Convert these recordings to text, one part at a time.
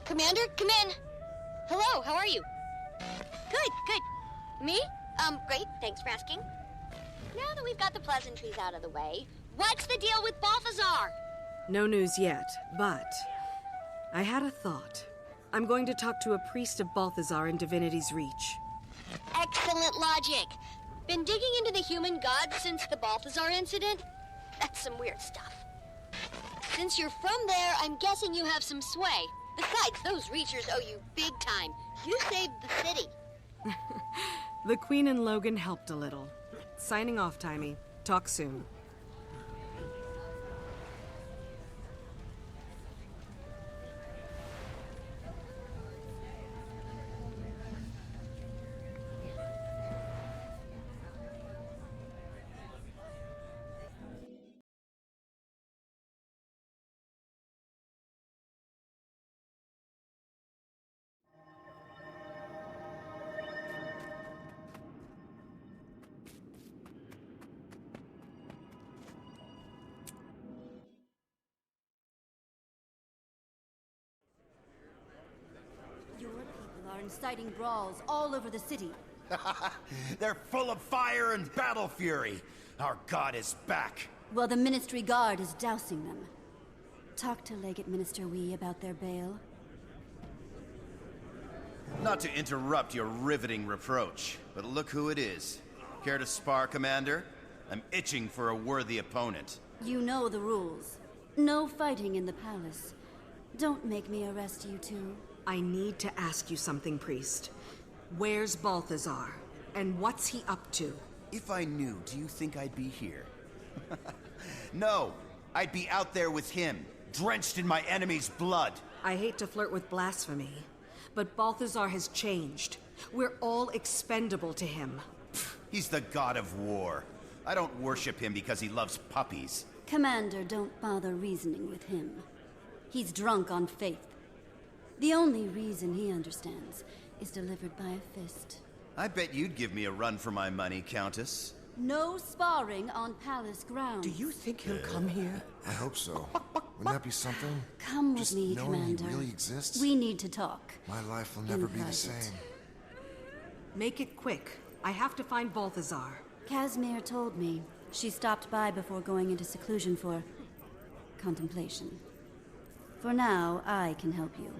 Commander, come in. Hello, how are you? Good. Me? Great, thanks for asking. Now that we've got the pleasantries out of the way, what's the deal with Balthazar? No news yet, but I had a thought. I'm going to talk to a priest of Balthazar in Divinity's Reach. Excellent logic. Been digging into the human gods since the Balthazar incident? That's some weird stuff. Since you're from there, I'm guessing you have some sway. Besides, those Reachers owe you big time. You saved the city. The Queen and Logan helped a little. Signing off, Timey. Talk soon. Your people are inciting brawls all over the city. They're full of fire and battle fury. Our god is back. Well, the Ministry Guard is dousing them. Talk to Legate Minister Wee about their bail. Not to interrupt your riveting reproach, but look who it is. Care to spar, Commander? I'm itching for a worthy opponent. You know the rules. No fighting in the palace. Don't make me arrest you two. I need to ask you something, priest. Where's Balthazar? And what's he up to? If I knew, do you think I'd be here? No, I'd be out there with him, drenched in my enemy's blood. I hate to flirt with blasphemy, but Balthazar has changed. We're all expendable to him. He's the god of war. I don't worship him because he loves puppies. Commander, don't bother reasoning with him. He's drunk on faith. The only reason he understands is delivered by a fist. I bet you'd give me a run for my money, Countess. No sparring on palace grounds. Do you think he'll come here? I hope so. Wouldn't that be something? Come with Just me, knowing Commander. he really exists? We need to talk. My life will never be the private. same. Make it quick. I have to find Balthazar. Casimir told me. She stopped by before going into seclusion for contemplation. For now, I can help you.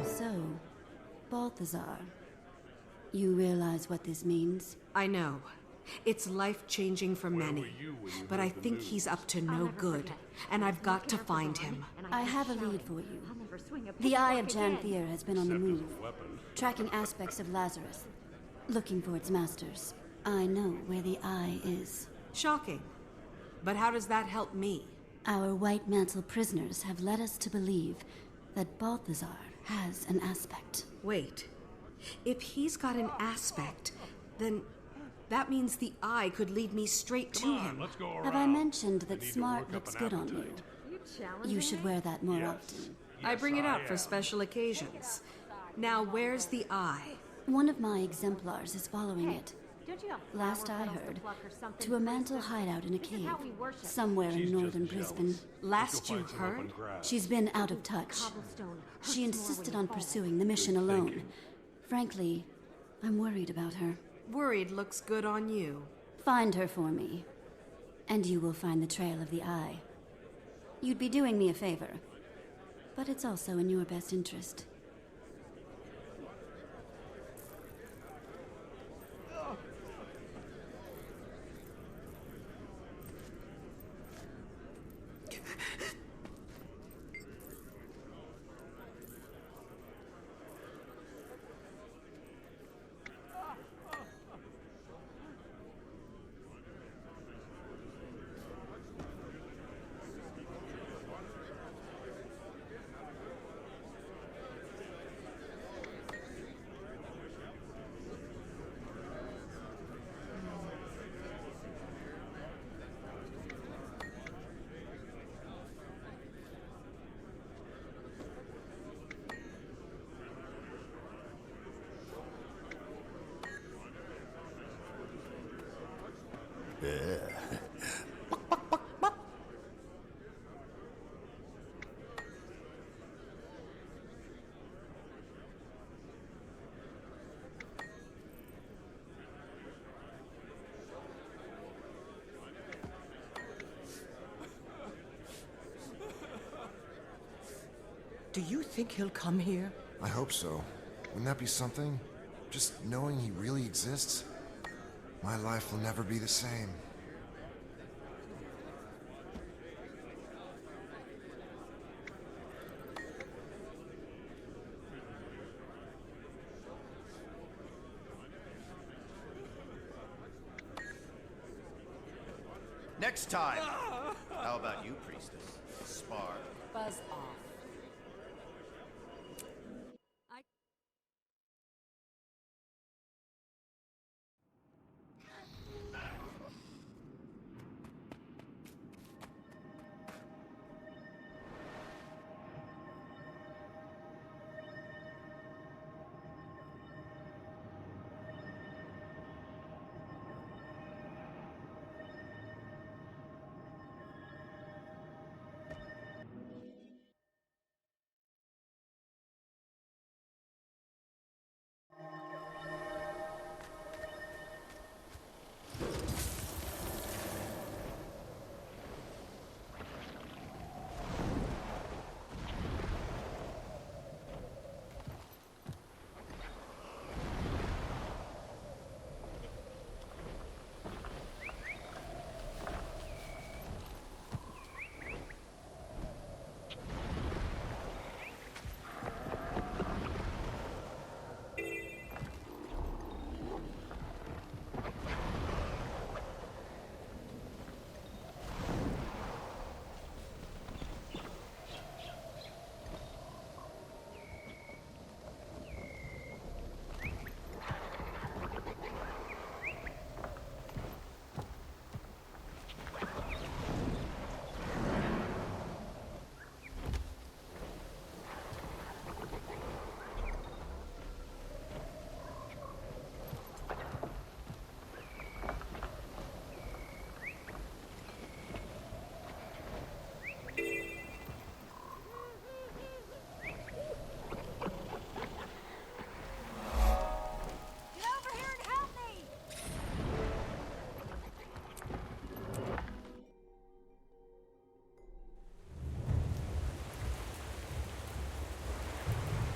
So, Balthazar, you realize what this means? I know. It's life-changing for many. But I think he's up to no good, and I've got to find him. I have a lead for you. The Eye of Janthier has been on the move, tracking aspects of Lazarus, looking for its masters. I know where the Eye is. Shocking. But how does that help me? Our White Mantle prisoners have led us to believe that Balthazar has an aspect. Wait. If he's got an aspect, then that means the Eye could lead me straight to him. Let's go around. Have I mentioned that Need to smart work up looks an good on appetite. you? You should wear that more often. I bring it out for am. special occasions. Now, where's the Eye? One of my exemplars is following it. Last I heard, to a mantle hideout in a cave, somewhere in northern Brisbane. Last you heard? She's been out of touch. She insisted on pursuing the mission alone. Frankly, I'm worried about her. Worried looks good on you. Find her for me, and you will find the trail of the Eye. You'd be doing me a favor, but it's also in your best interest. Do you think he'll come here? I hope so. Wouldn't that be something? Just knowing he really exists? My life will never be the same. Next time! How about you, priestess? Spar. Buzz off.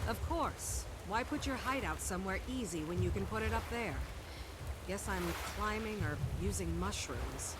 Of course. Why put your hideout somewhere easy when you can put it up there? Guess I'm climbing or using mushrooms.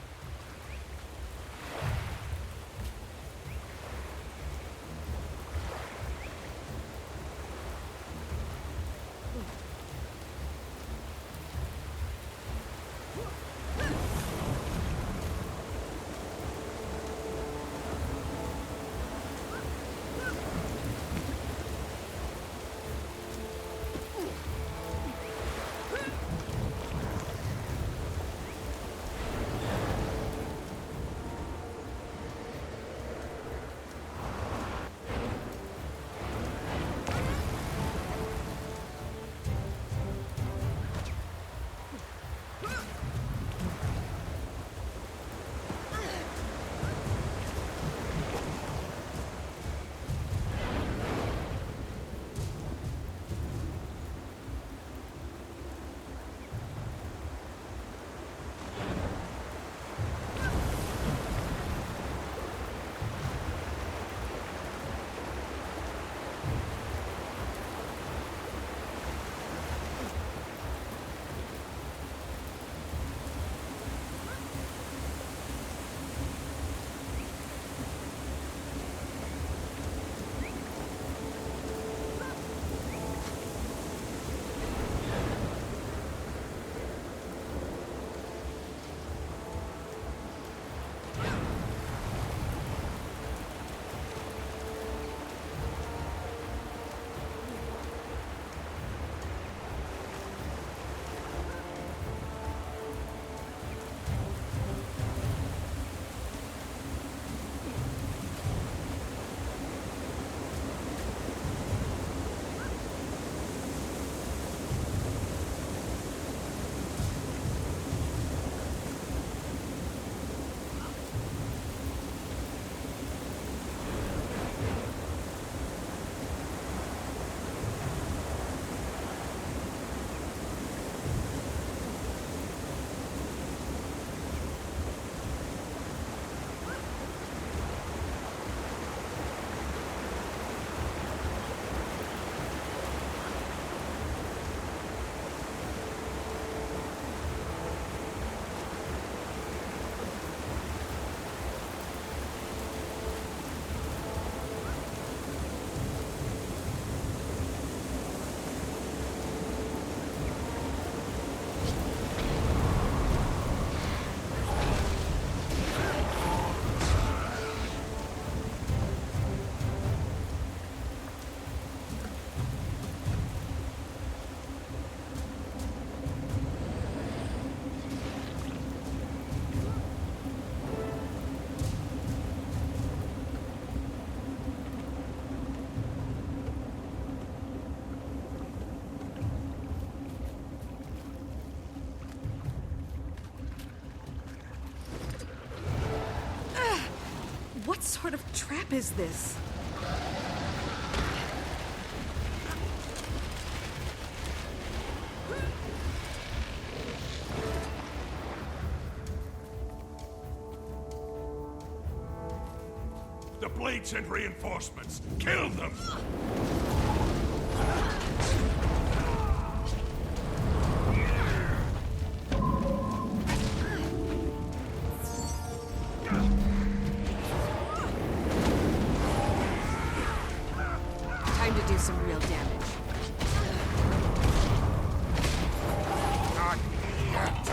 sort of trap is this? The Blade sent reinforcements. Kill them! Time to do some real damage. Not yet.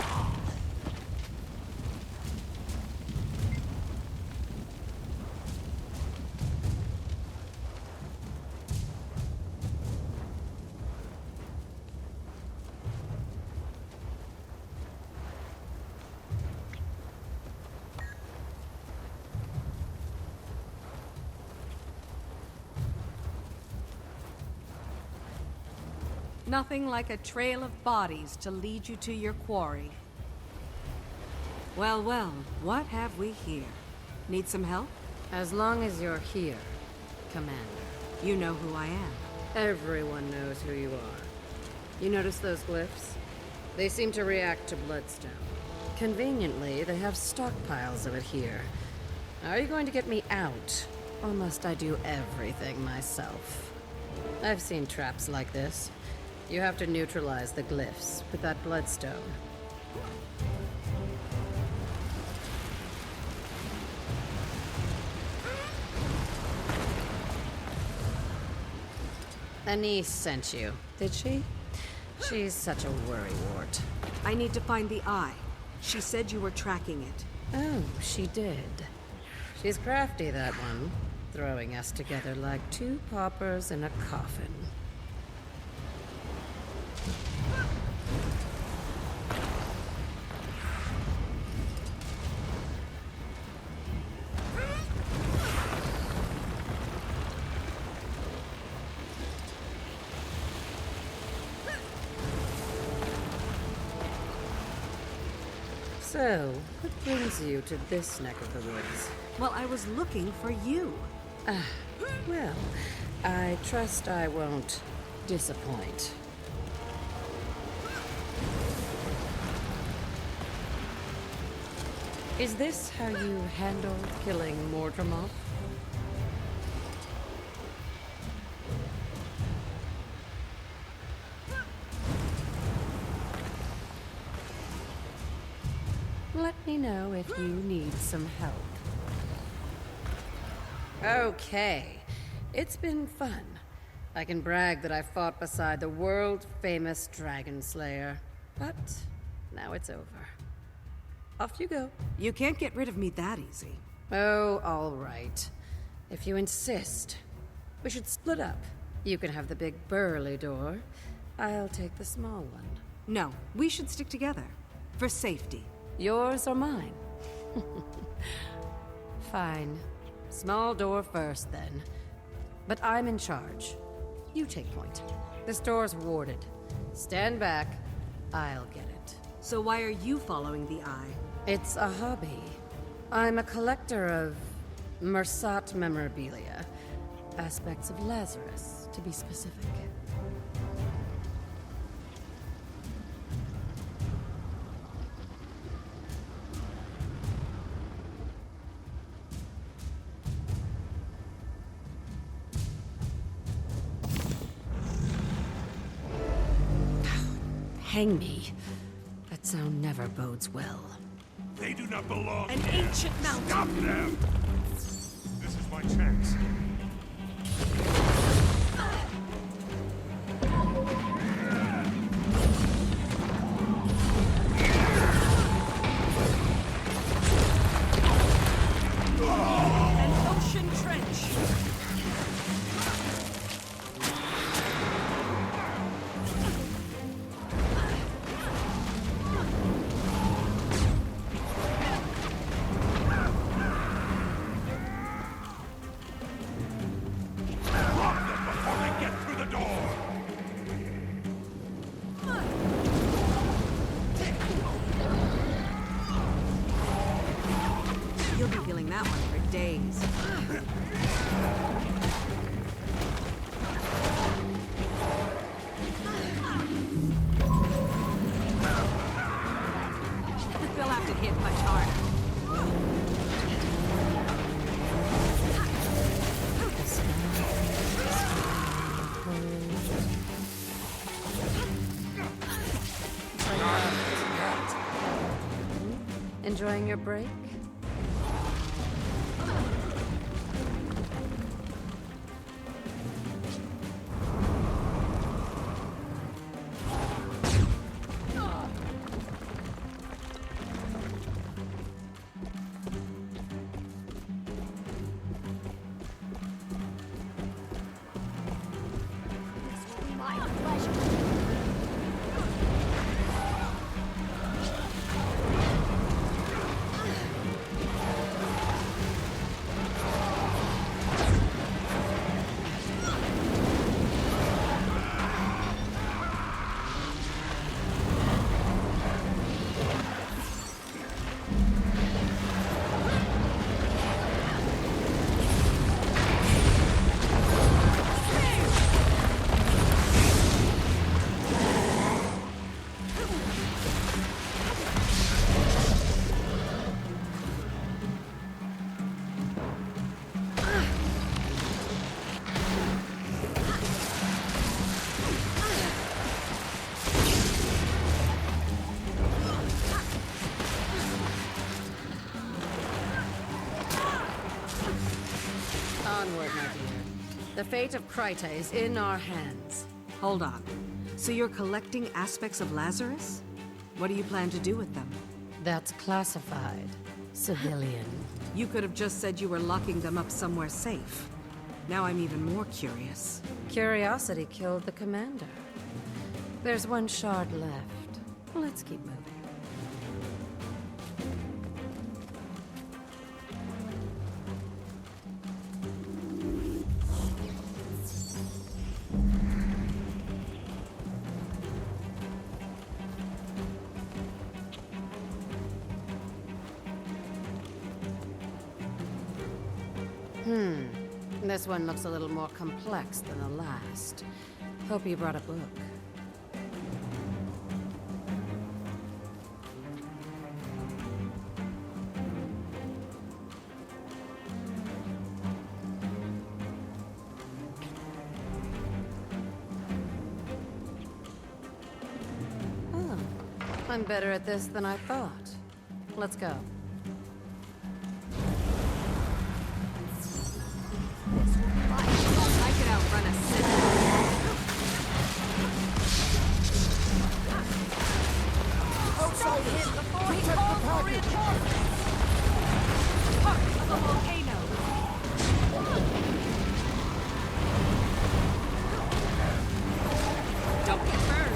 Nothing like a trail of bodies to lead you to your quarry. Well, well, what have we here? Need some help? As long as you're here, Commander. You know who I am. Everyone knows who you are. You notice those glyphs? They seem to react to bloodstone. Conveniently, they have stockpiles of it here. Are you going to get me out, or must I do everything myself? I've seen traps like this. You have to neutralize the glyphs with that bloodstone. Anise sent you, did she? She's such a worrywart. I need to find the eye. She said you were tracking it. Oh, she did. She's crafty, that one. Throwing us together like two paupers in a coffin. So, what brings you to this neck of the woods? Well, I was looking for you. Well, I trust I won't disappoint. Is this how you handle killing Mordremoth? Let me know if you need some help. Okay, it's been fun. I can brag that I fought beside the world-famous Dragon Slayer. But now it's over. Off you go. You can't get rid of me that easy. Oh, all right. If you insist. We should split up. You can have the big burly door. I'll take the small one. No, we should stick together. For safety. Yours or mine? Fine. Small door first, then. But I'm in charge. You take point. This door's warded. Stand back. I'll get it. So why are you following the eye? It's a hobby. I'm a collector of Mursaat memorabilia. Aspects of Lazarus, to be specific. Hang me. That sound never bodes well. They do not belong An here. ancient mountain! Stop them! This is my chance. An ocean trench! enjoying your break? Onward, my dear. The fate of Kryta is in our hands. Hold on. So you're collecting aspects of Lazarus? What do you plan to do with them? That's classified. Civilian. You could have just said you were locking them up somewhere safe. Now I'm even more curious. Curiosity killed the commander. There's one shard left. Let's keep moving. This one looks a little more complex than the last. Hope you brought a book. Oh, I'm better at this than I thought. Let's go. I could outrun a city. Outside him! Protect the package! Part of a volcano. Don't get burned.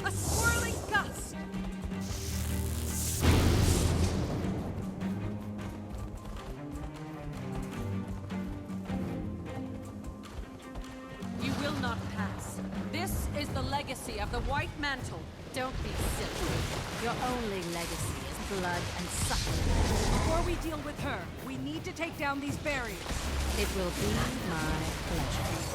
A swirling gust! You will not pass. This is the legacy of the White Mantle. Don't be silly. Your only legacy is blood and suffering. Before we deal with her, we need to take down these barriers. It will be my pleasure.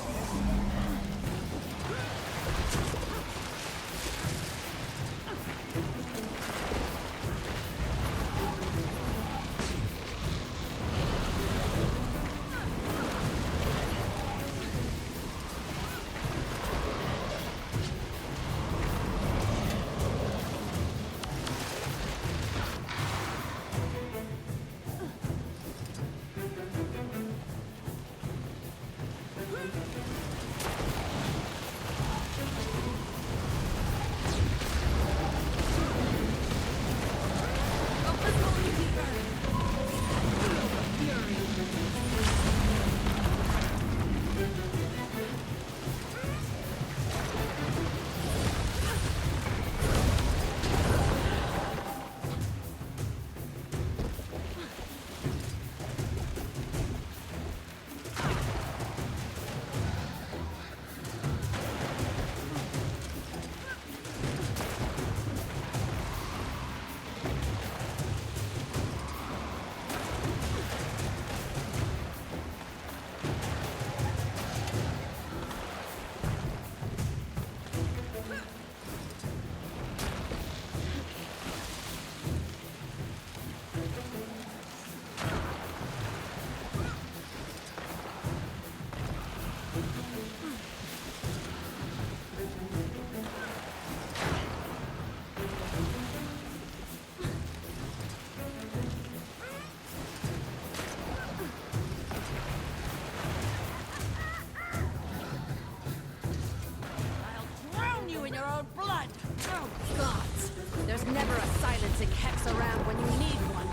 Drown you in your own blood! Oh, gods! There's never a silencing hex around when you need one.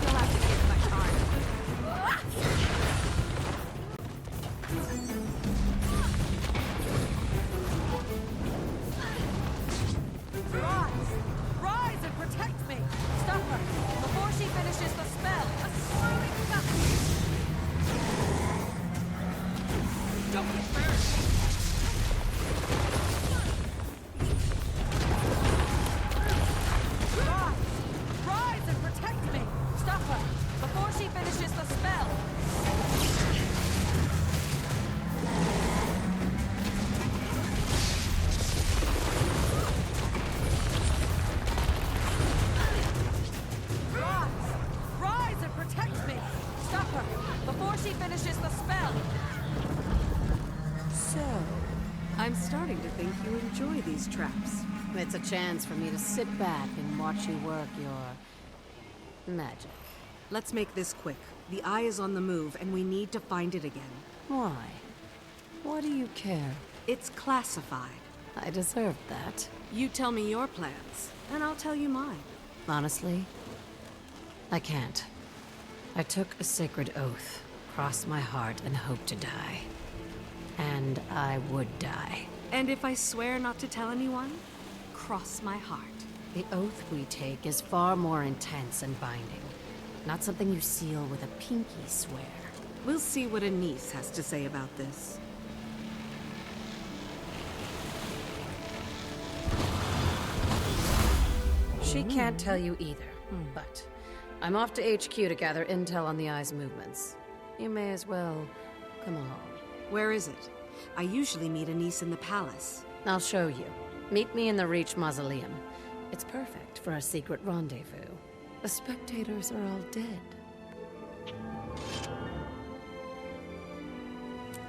You'll have to give my card. Rise! Rise and protect me! Stop her! Before she finishes the spell! A slimy gut! Don't be fair! Rise and protect me! Stop her! Before she finishes the spell! Rise and protect me! Stop her! Before she finishes the spell! So, I'm starting to think you enjoy these traps. It's a chance for me to sit back and watch you work your magic. Let's make this quick. The eye is on the move, and we need to find it again. Why? What do you care? It's classified. I deserved that. You tell me your plans, and I'll tell you mine. Honestly, I can't. I took a sacred oath, crossed my heart, and hoped to die. And I would die. And if I swear not to tell anyone, cross my heart. The oath we take is far more intense and binding. Not something you seal with a pinky swear. We'll see what Anise has to say about this. She can't tell you either, but I'm off to HQ to gather intel on the Eye's movements. You may as well come along. Where is it? I usually meet Anise in the palace. I'll show you. Meet me in the Reach Mausoleum. It's perfect for a secret rendezvous. The spectators are all dead.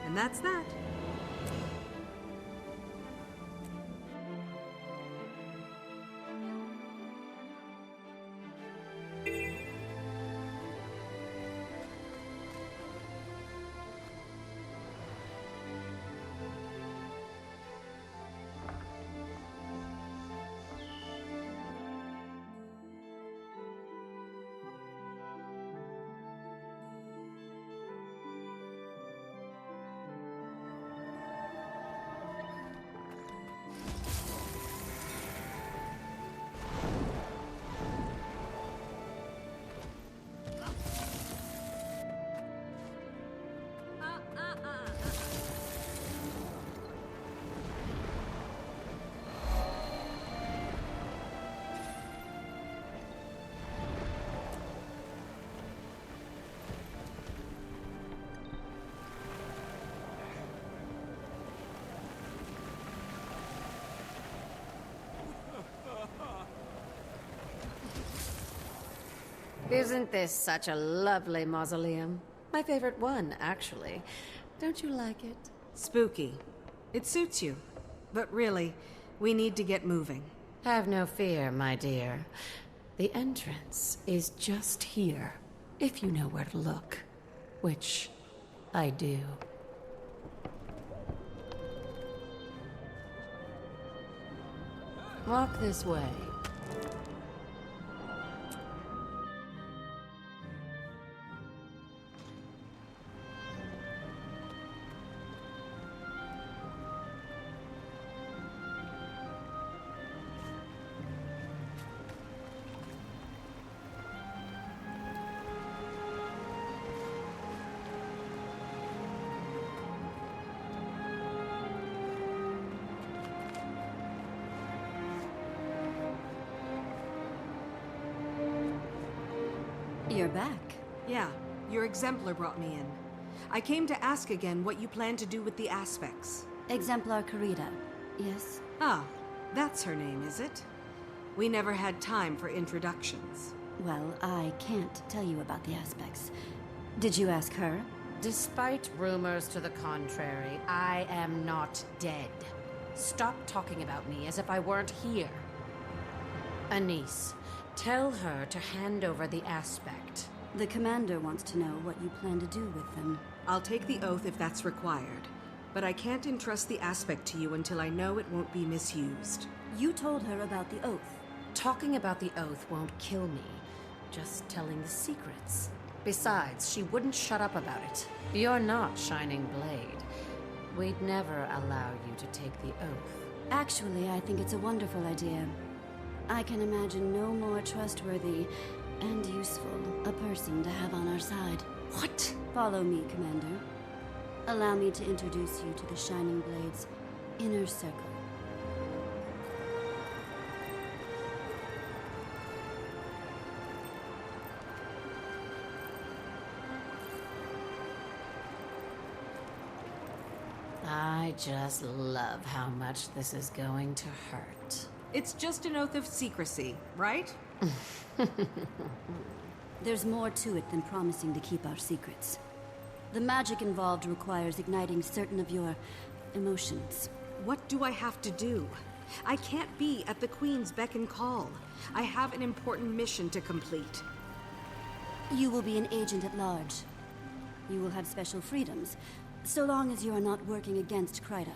And that's that. Isn't this such a lovely mausoleum? My favorite one, actually. Don't you like it? Spooky. It suits you. But really, we need to get moving. Have no fear, my dear. The entrance is just here, if you know where to look. Which I do. Walk this way. You're back. Yeah, your exemplar brought me in. I came to ask again what you plan to do with the aspects. Exemplar Carita. Yes? Ah, that's her name, is it? We never had time for introductions. Well, I can't tell you about the aspects. Did you ask her? Despite rumors to the contrary, I am not dead. Stop talking about me as if I weren't here. Anise, tell her to hand over the aspect. The commander wants to know what you plan to do with them. I'll take the oath if that's required, but I can't entrust the aspect to you until I know it won't be misused. You told her about the oath. Talking about the oath won't kill me. Just telling the secrets. Besides, she wouldn't shut up about it. You're not Shining Blade. We'd never allow you to take the oath. Actually, I think it's a wonderful idea. I can imagine no more trustworthy and useful a person to have on our side. What? Follow me, Commander. Allow me to introduce you to the Shining Blade's inner circle. I just love how much this is going to hurt. It's just an oath of secrecy, right? There's more to it than promising to keep our secrets. The magic involved requires igniting certain of your emotions. What do I have to do? I can't be at the Queen's beck and call. I have an important mission to complete. You will be an agent at large. You will have special freedoms, so long as you are not working against Kryta.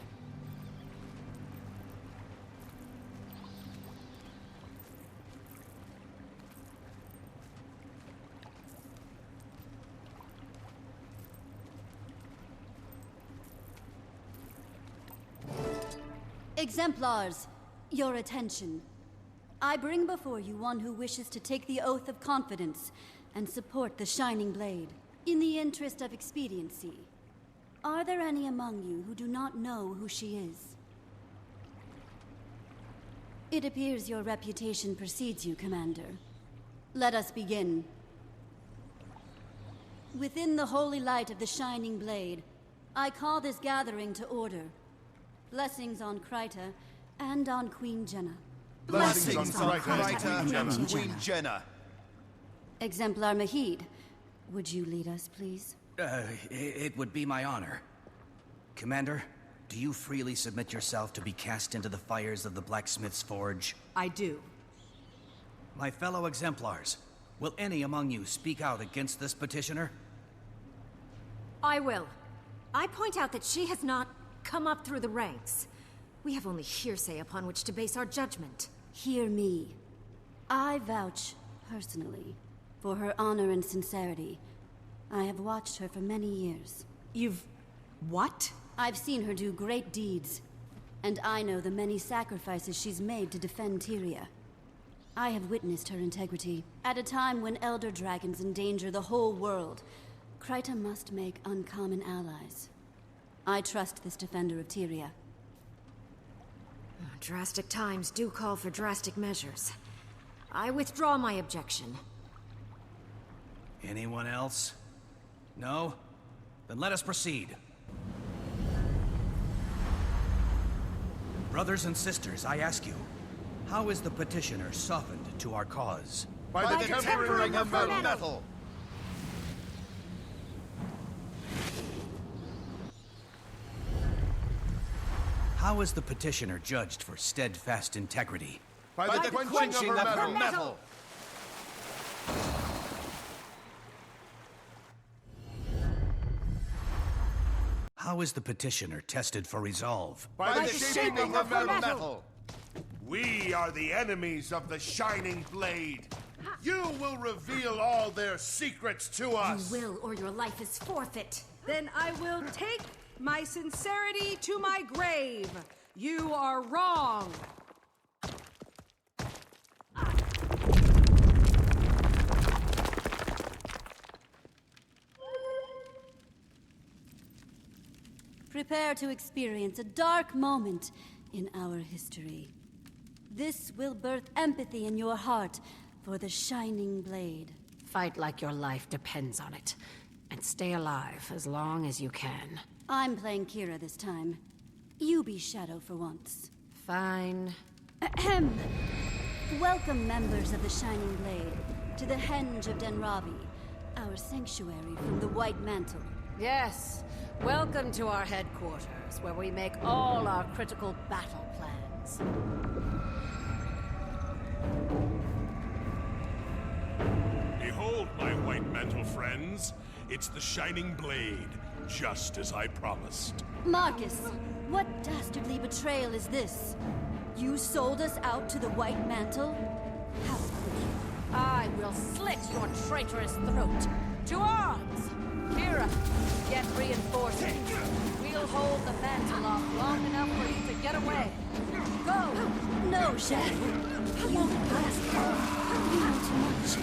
Exemplars, your attention. I bring before you one who wishes to take the oath of confidence and support the Shining Blade. In the interest of expediency, are there any among you who do not know who she is? It appears your reputation precedes you, Commander. Let us begin. Within the holy light of the Shining Blade, I call this gathering to order. Blessings on Kryta and on Queen Jenna. Blessings on Kryta and Queen Jenna. Exemplar Mahid, would you lead us, please? It would be my honor. Commander, do you freely submit yourself to be cast into the fires of the Blacksmith's Forge? I do. My fellow exemplars, will any among you speak out against this petitioner? I will. I point out that she has not come up through the ranks. We have only hearsay upon which to base our judgment. Hear me. I vouch, personally, for her honor and sincerity. I have watched her for many years. You've... what? I've seen her do great deeds, and I know the many sacrifices she's made to defend Tyria. I have witnessed her integrity. At a time when elder dragons endanger the whole world, Kryta must make uncommon allies. I trust this defender of Tyria. Drastic times do call for drastic measures. I withdraw my objection. Anyone else? No? Then let us proceed. Brothers and sisters, I ask you, how is the petitioner softened to our cause? By the tempering of her metal. How is the petitioner judged for steadfast integrity? By the quenching of her metal. How is the petitioner tested for resolve? By the shaping of her metal. We are the enemies of the Shining Blade. You will reveal all their secrets to us. You will, or your life is forfeit. Then I will take my sincerity to my grave. You are wrong. Prepare to experience a dark moment in our history. This will birth empathy in your heart for the Shining Blade. Fight like your life depends on it. And stay alive as long as you can. I'm playing Kira this time. You be Shadow for once. Fine. Ahem. Welcome, members of the Shining Blade, to the Henge of Denravi, our sanctuary from the White Mantle. Yes. Welcome to our headquarters, where we make all our critical battle plans. Behold, my White Mantle friends. It's the Shining Blade, just as I promised. Marcus, what dastardly betrayal is this? You sold us out to the White Mantle? How could you? I will slit your traitorous throat. To arms! Kira, get reinforcements. We'll hold the mantle off long enough for you to get away. Go! No, Shadow. You know too much. You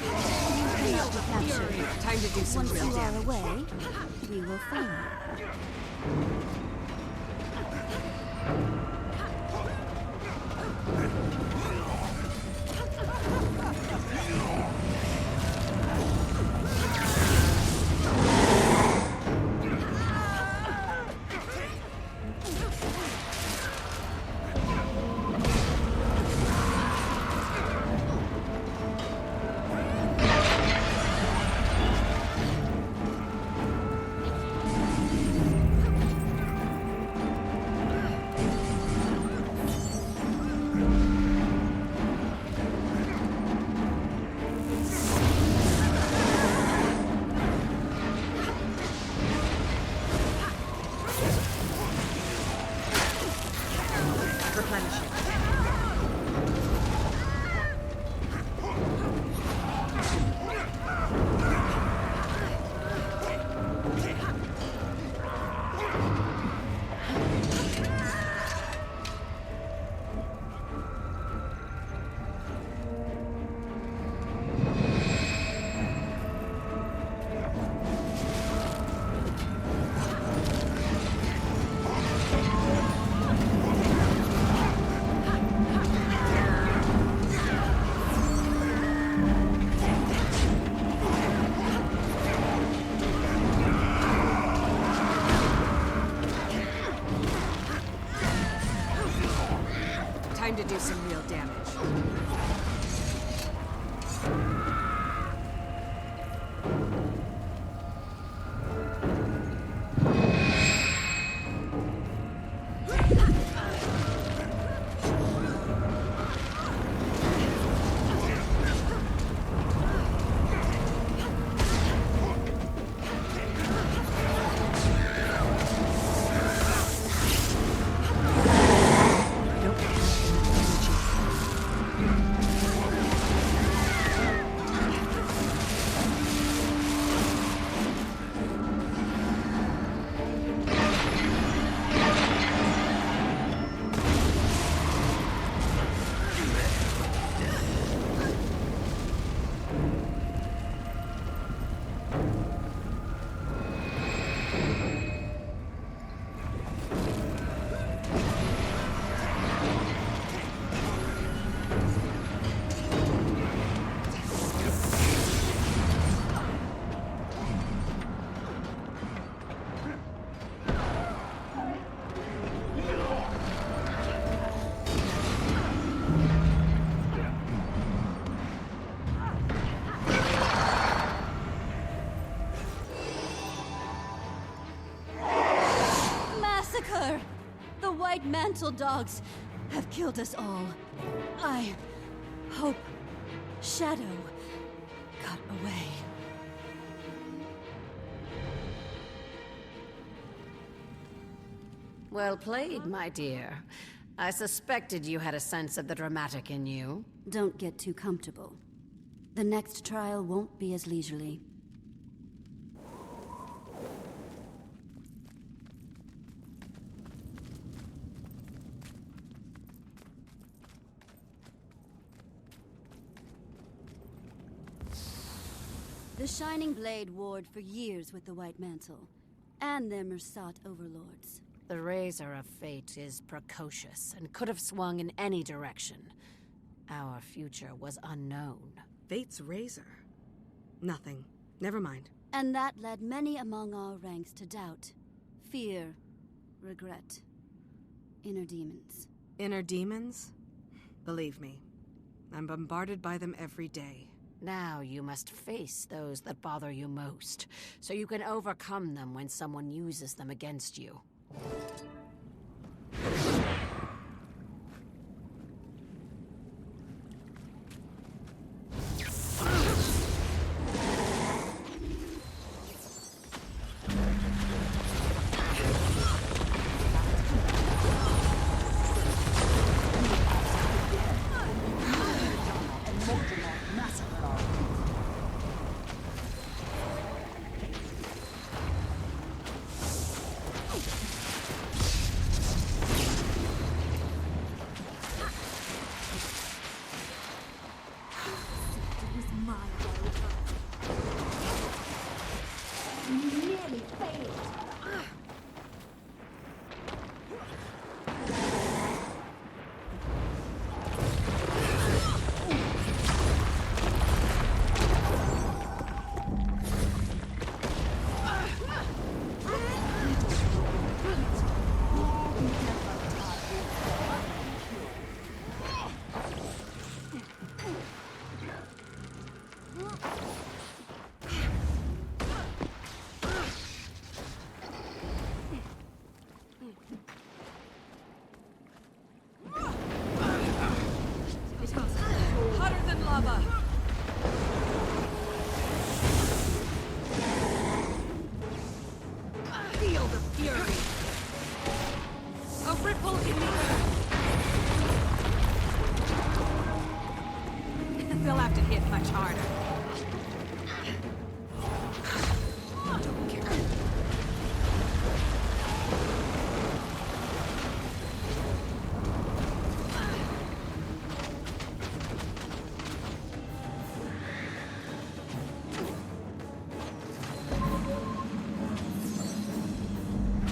cannot be captured. Time to do some Once real you are damage. away, we will find you. Time to do some real damage. The White Mantle dogs have killed us all. I hope Shadow got away. Well played, my dear. I suspected you had a sense of the dramatic in you. Don't get too comfortable. The next trial won't be as leisurely. The Shining Blade warred for years with the White Mantle, and their Mursaat overlords. The razor of fate is precocious and could have swung in any direction. Our future was unknown. Fate's razor? Nothing. Never mind. And that led many among our ranks to doubt, fear, regret. inner demons. Inner demons? Believe me, I'm bombarded by them every day. Now you must face those that bother you most, so you can overcome them when someone uses them against you.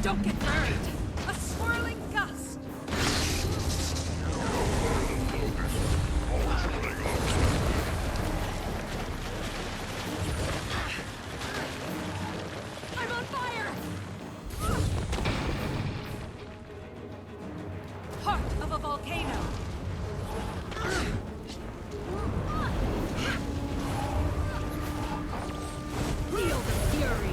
Don't get burned! A swirling gust! I'm on fire! Heart of a volcano! Feel the fury!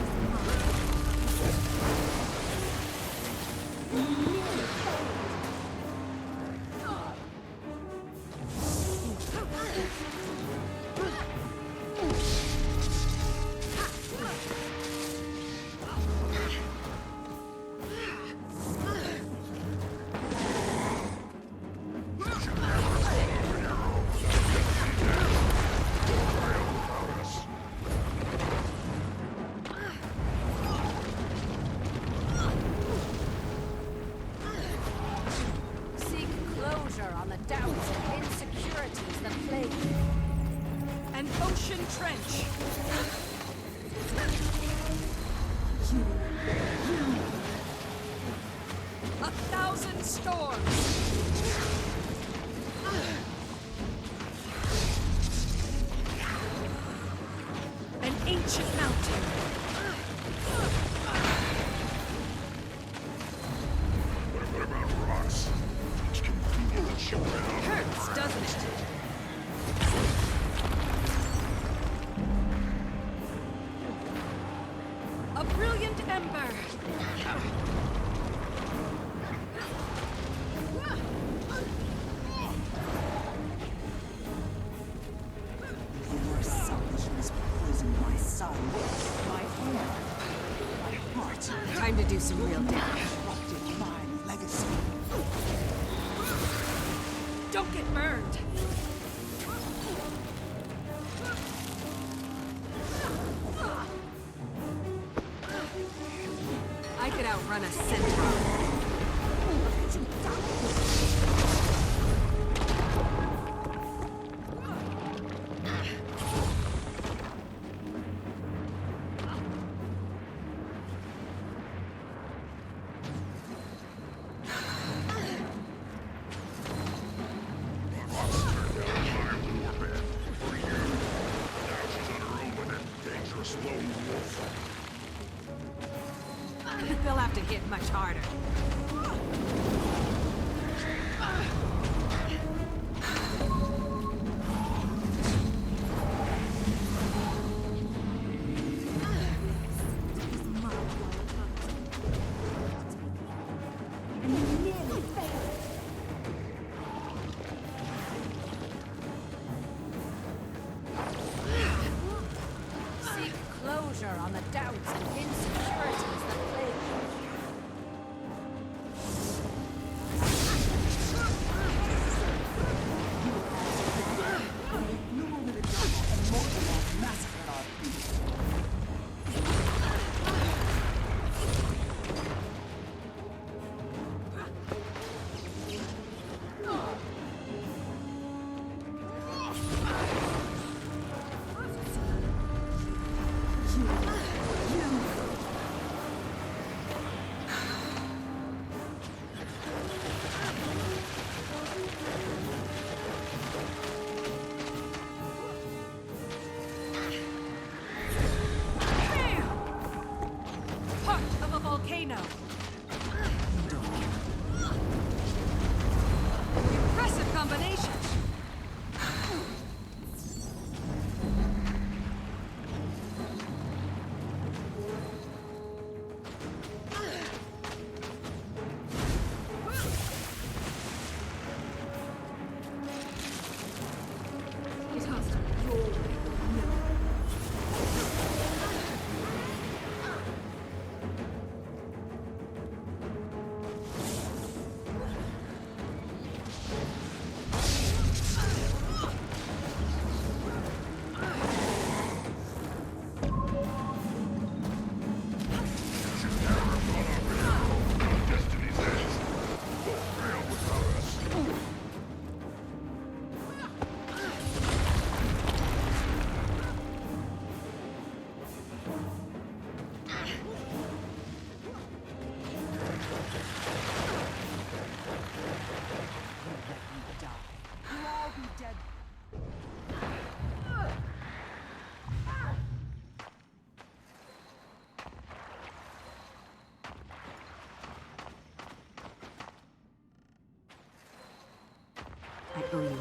Trench! A thousand storms! An ancient mountain! What about rocks? It's convenient that you ran off. Hurts, doesn't it? A brilliant ember! Your selfishness poisoned my son, my honor, my heart. Time to do some real damage. Corrupted my legacy. Don't get burned! I could outrun a centaur. They'll have to hit much harder. doubts and insecurities that plague me. Volcano. Impressive combination.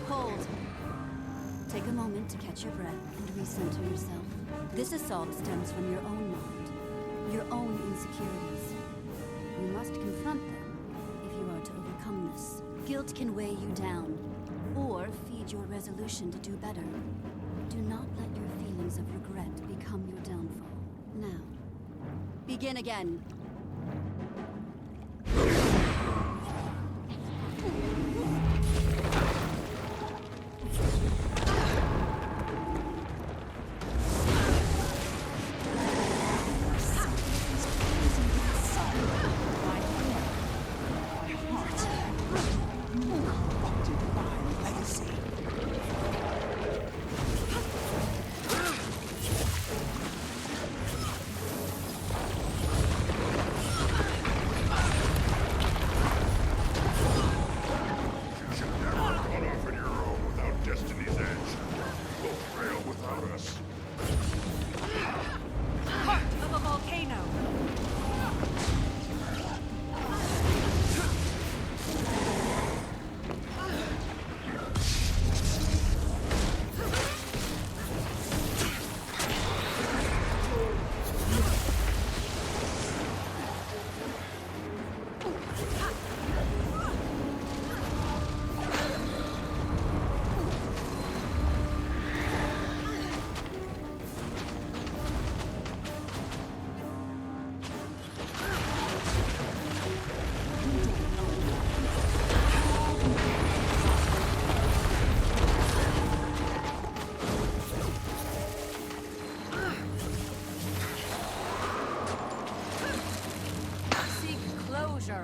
Hold. Take a moment to catch your breath and recenter yourself. This assault stems from your own mind, your own insecurities. You must confront them if you are to overcome this. Guilt can weigh you down, or feed your resolution to do better. Do not let your feelings of regret become your downfall. Now, begin again.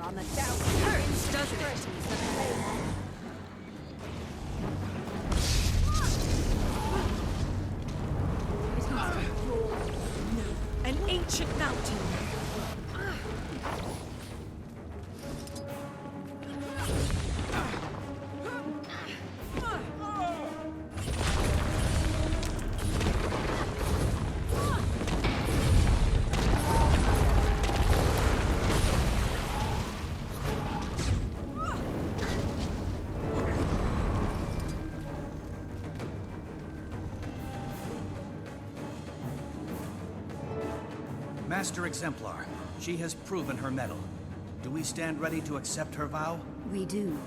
On the doubt hurts, doesn't it? An ancient mountain. Master Exemplar, she has proven her mettle. Do we stand ready to accept her vow? We do.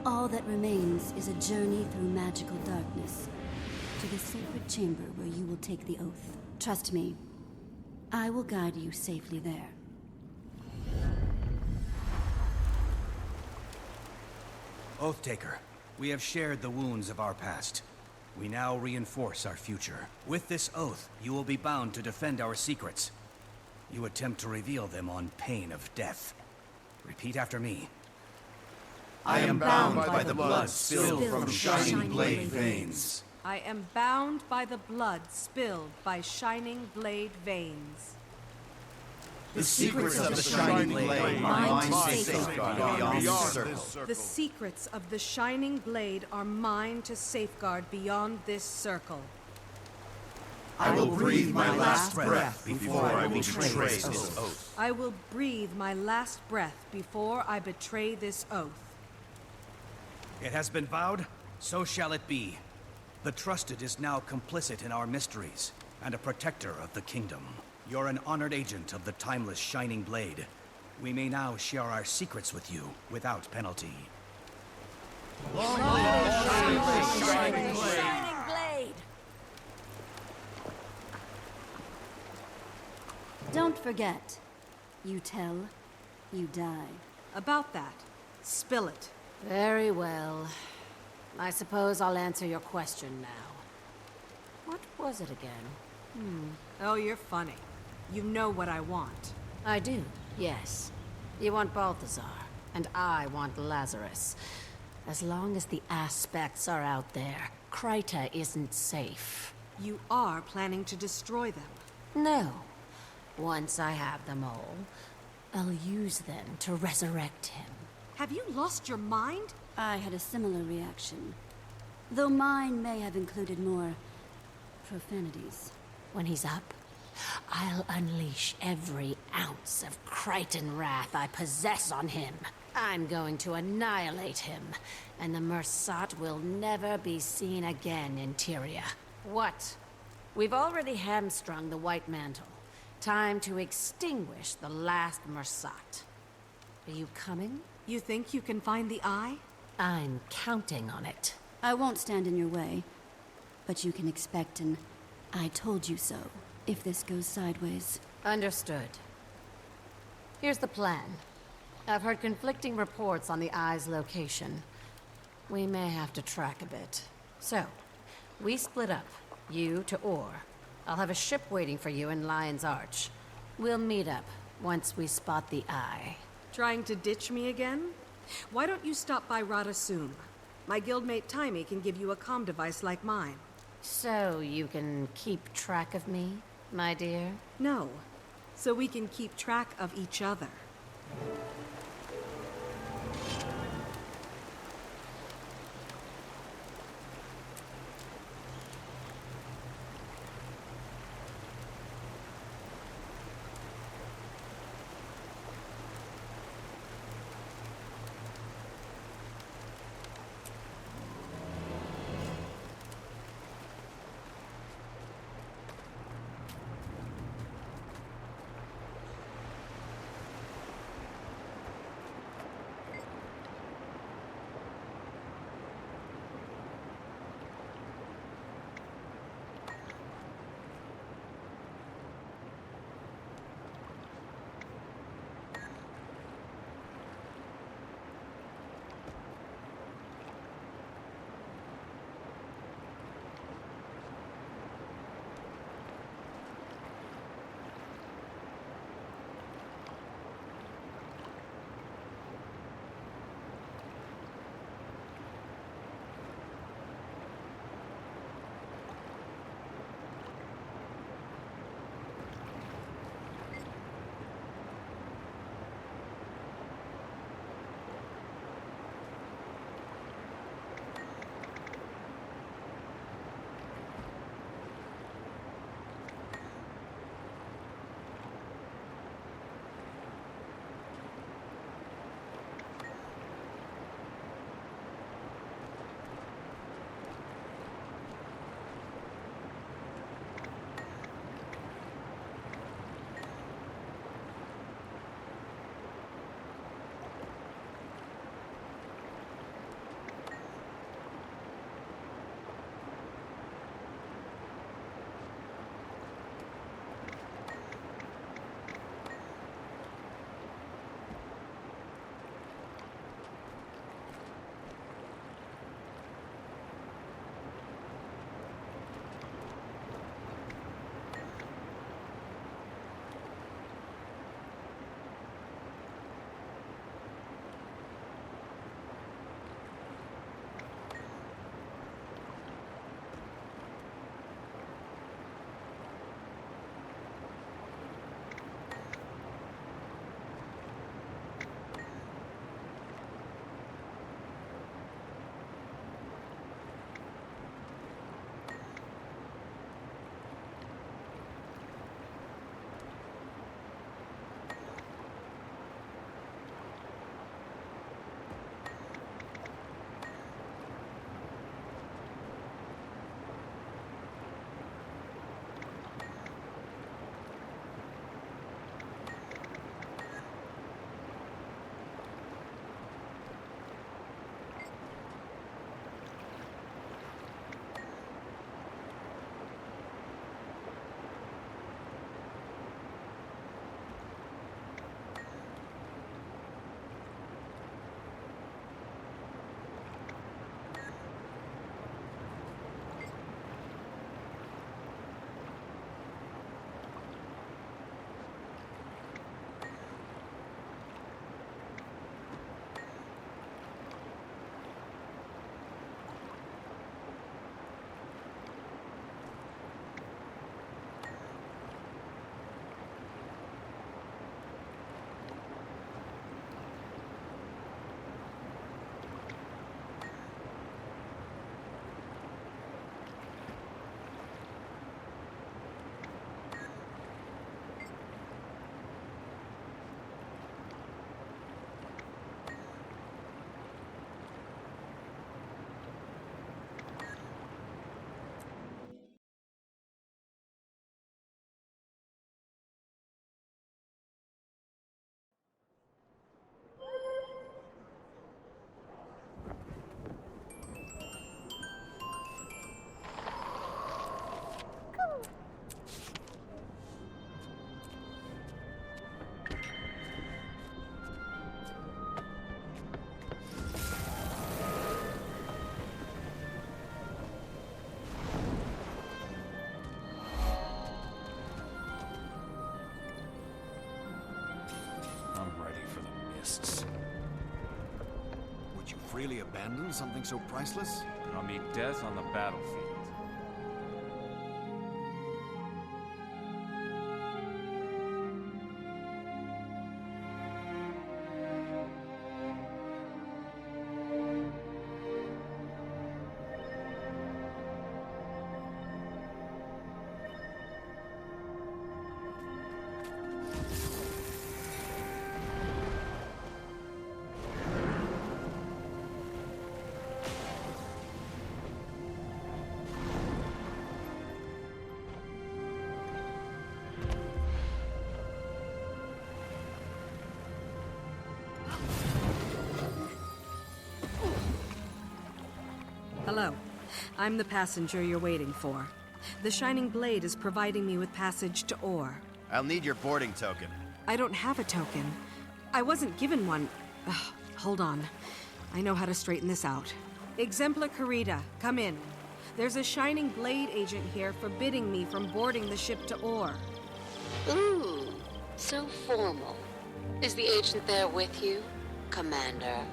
All that remains is a journey through magical darkness to the sacred chamber where you will take the oath. Trust me, I will guide you safely there. Oathtaker, we have shared the wounds of our past. We now reinforce our future. With this oath, you will be bound to defend our secrets. You attempt to reveal them on pain of death. Repeat after me. I am bound by the blood spilled from shining blade veins. I am bound by the blood spilled by shining blade veins. The secrets of the shining blade are mine to safeguard beyond this circle. The secrets of the shining blade are mine to safeguard beyond this circle. I will breathe my last breath before I betray this oath. I will breathe my last breath before I betray this oath. It has been vowed, so shall it be. The Trusted is now complicit in our mysteries, and a protector of the kingdom. You're an honored agent of the timeless Shining Blade. We may now share our secrets with you, without penalty. Shining blade! Don't forget, you tell, you die. About that, spill it. Very well. I suppose I'll answer your question now. What was it again? Oh, you're funny. You know what I want. I do, yes. You want Balthazar, and I want Lazarus. As long as the aspects are out there, Kryta isn't safe. You are planning to destroy them. No. Once I have them all, I'll use them to resurrect him. Have you lost your mind? I had a similar reaction. Though mine may have included more profanities. When he's up, I'll unleash every ounce of Krytan wrath I possess on him. I'm going to annihilate him, and the Mursaat will never be seen again in Tyria. What? We've already hamstrung the White Mantle. Time to extinguish the last Mursaat. Are you coming? You think you can find the eye? I'm counting on it. I won't stand in your way, but you can expect an "I told you so" if this goes sideways. Understood. Here's the plan. I've heard conflicting reports on the eye's location. We may have to track a bit. So, we split up. You to Or. I'll have a ship waiting for you in Lion's Arch. We'll meet up once we spot the eye. Trying to ditch me again? Why don't you stop by Radasum? My guildmate Taimi can give you a comm device like mine. So you can keep track of me, my dear? No. So we can keep track of each other. abandon something so priceless? I'll meet death on the battlefield. Hello. I'm the passenger you're waiting for. The Shining Blade is providing me with passage to Ore. I'll need your boarding token. I don't have a token. I wasn't given one. Ugh, hold on. I know how to straighten this out. Exemplar Carita, come in. There's a Shining Blade agent here forbidding me from boarding the ship to Ore. Ooh, so formal. Is the agent there with you, Commander?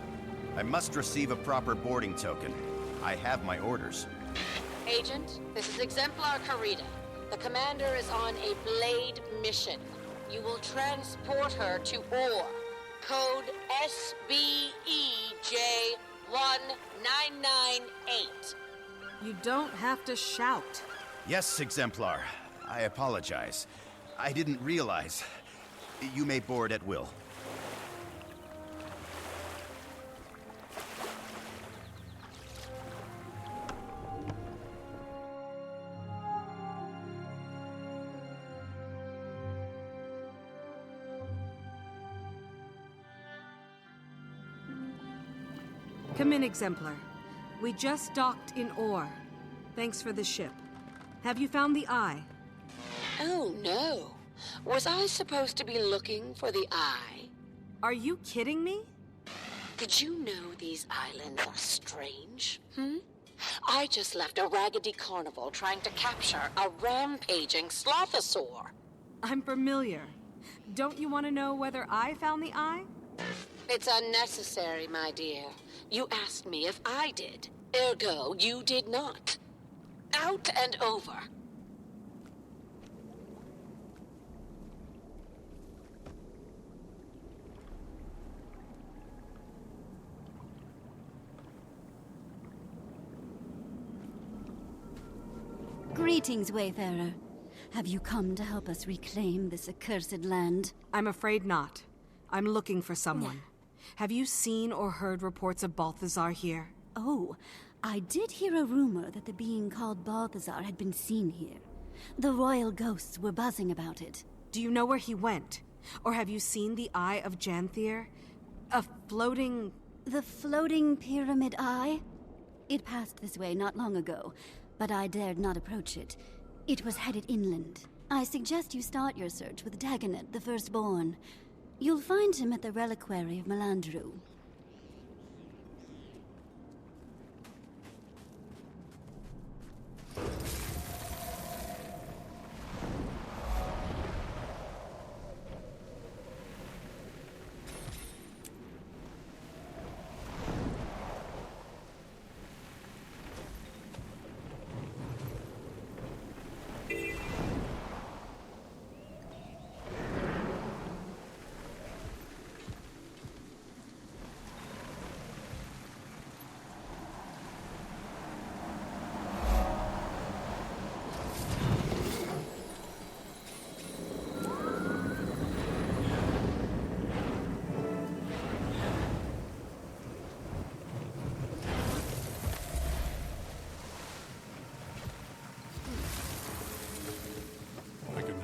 I must receive a proper boarding token. I have my orders. Agent, this is Exemplar Carita. The Commander is on a Blade mission. You will transport her to Ore. Code SBEJ1998. You don't have to shout. Yes, Exemplar. I apologize. I didn't realize. You may board at will. Come in, Exemplar. We just docked in Ore. Thanks for the ship. Have you found the Eye? Oh, no. Was I supposed to be looking for the Eye? Are you kidding me? Did you know these islands are strange? I just left a raggedy carnival trying to capture a rampaging slothosaur. I'm familiar. Don't you want to know whether I found the Eye? It's unnecessary, my dear. You asked me if I did. Ergo, you did not. Out and over. Greetings, Wayfarer. Have you come to help us reclaim this accursed land? I'm afraid not. I'm looking for someone. Have you seen or heard reports of Balthazar here? Oh, I did hear a rumor that the being called Balthazar had been seen here. The royal ghosts were buzzing about it. Do you know where he went? Or have you seen the Eye of Janthier? A floating... The floating pyramid eye? It passed this way not long ago, but I dared not approach it. It was headed inland. I suggest you start your search with Dagonet, the Firstborn. You'll find him at the reliquary of Melandru.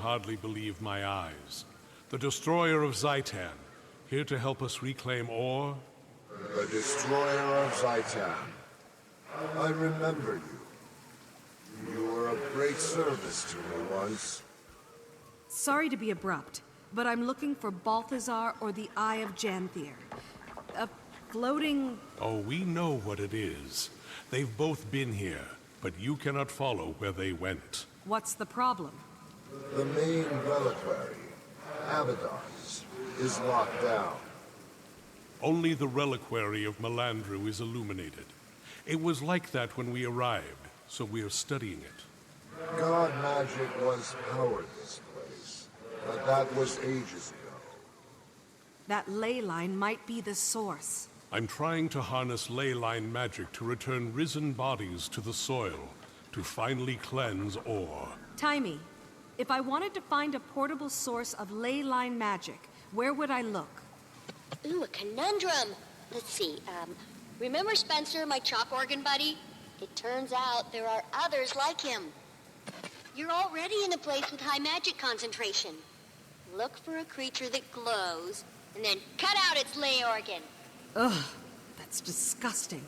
Hardly believe my eyes. The destroyer of Zaitan, here to help us reclaim Ore? The destroyer of Zaitan. I remember you. You were of great service to me once. Sorry to be abrupt, but I'm looking for Balthazar or the Eye of Janthier. A floating... Oh, we know what it is. They've both been here, but you cannot follow where they went. What's the problem? The main reliquary, Abaddon's, is locked down. Only the reliquary of Melandru is illuminated. It was like that when we arrived, so we are studying it. God magic once powered this place, but that was ages ago. That ley line might be the source. I'm trying to harness ley line magic to return risen bodies to the soil, to finally cleanse ore. Timey, if I wanted to find a portable source of ley line magic, where would I look? Ooh, a conundrum. Let's see, remember Spencer, my chalk organ buddy? It turns out there are others like him. You're already in a place with high magic concentration. Look for a creature that glows, and then cut out its ley organ. Ugh, that's disgusting.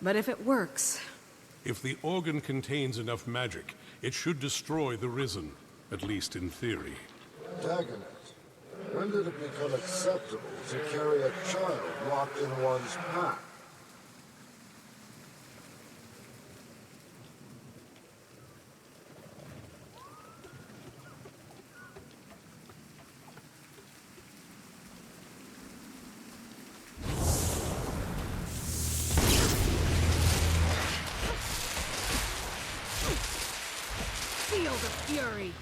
But if it works... If the organ contains enough magic, it should destroy the Risen, at least in theory. Dagonet, when did it become acceptable to carry a child locked in one's pack? Feel the fury!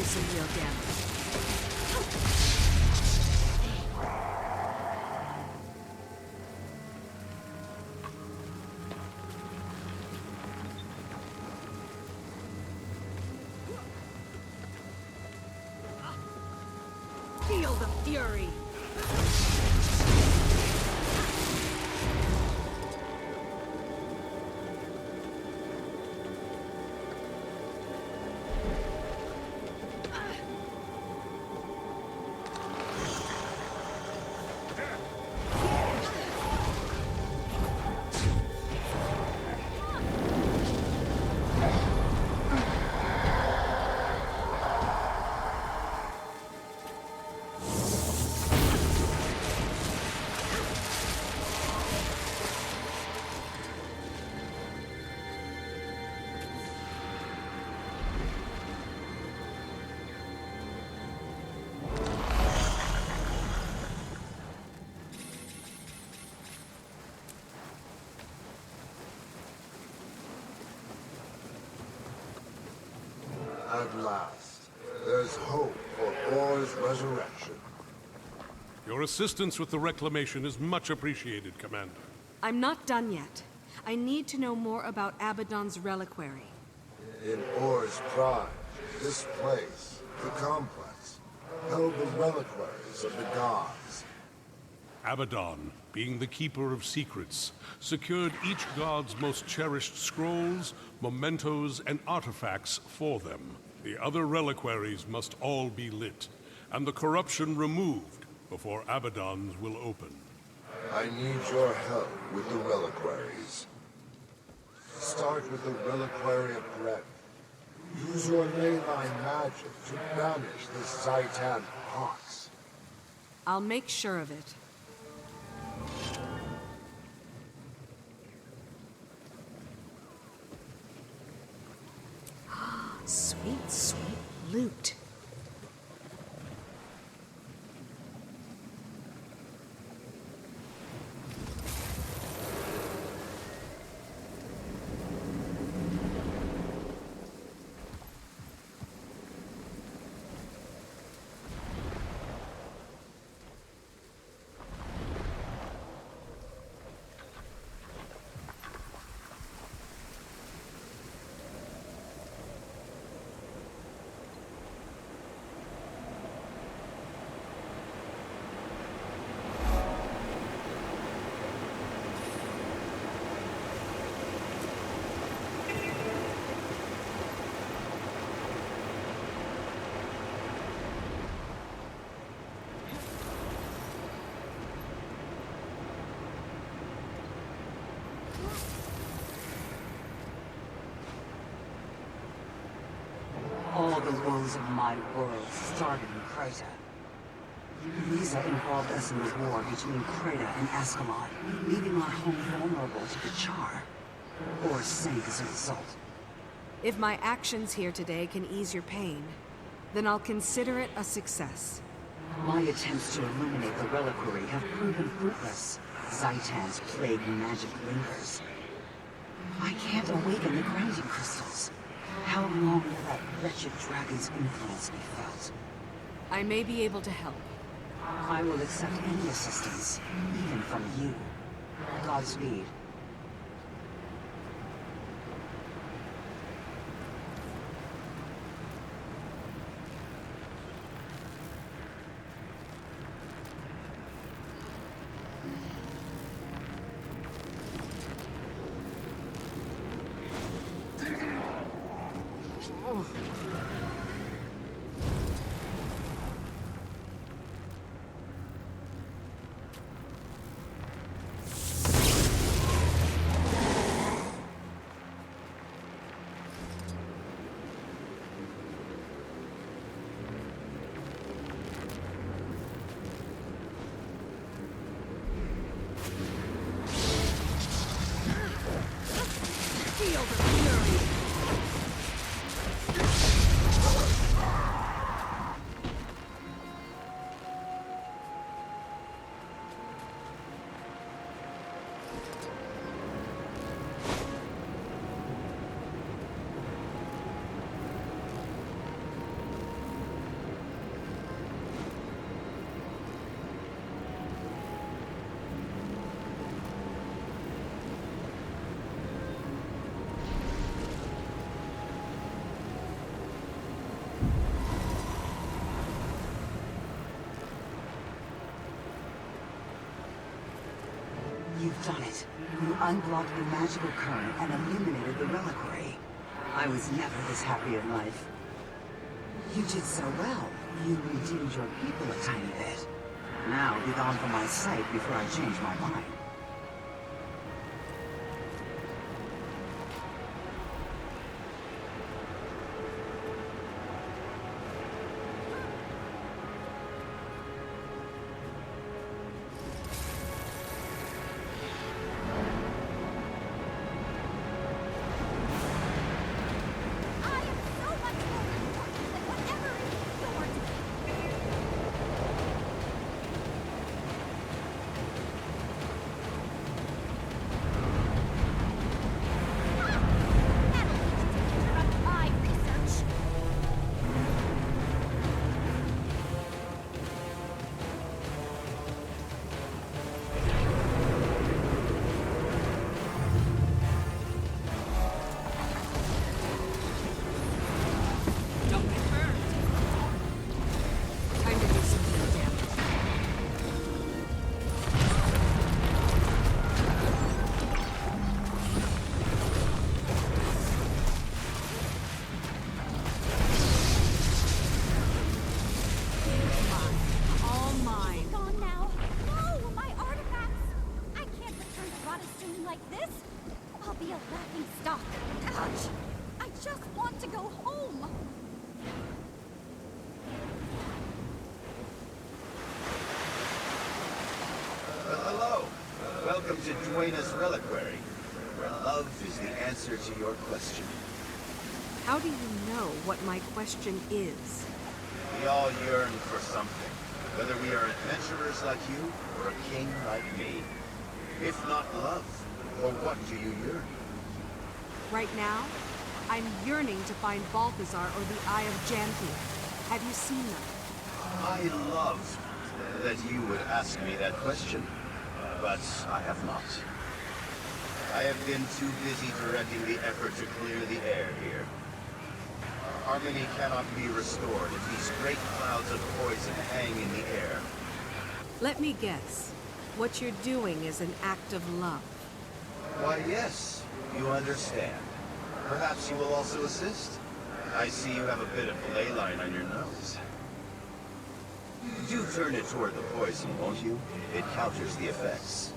Some real damage. Feel the fury! Your assistance with the reclamation is much appreciated, Commander. I'm not done yet. I need to know more about Abaddon's reliquary. In Or's prime, this place, the complex, held the reliquaries of the gods. Abaddon, being the keeper of secrets, secured each god's most cherished scrolls, mementos, and artifacts for them. The other reliquaries must all be lit, and the corruption removed before Abaddon's will open. I need your help with the reliquaries. Start with the reliquary of breath. Use your leyline magic to banish the Zaitan pox. I'll make sure of it. Sweet, sweet loot. All the woes of my world started in Kreta. Riza involved us in the war between Kreta and Ascalon, leaving our home vulnerable to the Char. Or sank as a result. If my actions here today can ease your pain, then I'll consider it a success. My attempts to illuminate the reliquary have proven fruitless. Zaitan's plague magic lingers. I can't awaken the grounding crystals. How long will that wretched dragon's influence be felt? I may be able to help. I will accept any assistance, even from you. Godspeed. You've done it. You unblocked the magical current and eliminated the reliquary. I was never this happy in life. You did so well. You redeemed your people a tiny bit. Now be gone from my sight before I change my mind. be a laughing stock. Ouch! I just want to go home! Hello. Welcome to Duena's Reliquary, where love is the answer to your question. How do you know what my question is? We all yearn for something, whether we are adventurers like you or a king like me. If not love, for what do you yearn? Right now, I'm yearning to find Balthazar or the Eye of Janthia. Have you seen them? I love that you would ask me that question, but I have not. I have been too busy directing the effort to clear the air here. Harmony cannot be restored if these great clouds of poison hang in the air. Let me guess. What you're doing is an act of love. Why, yes, you understand. Perhaps you will also assist? I see you have a bit of ley line on your nose. Do turn it toward the poison, won't you? It counters the effects.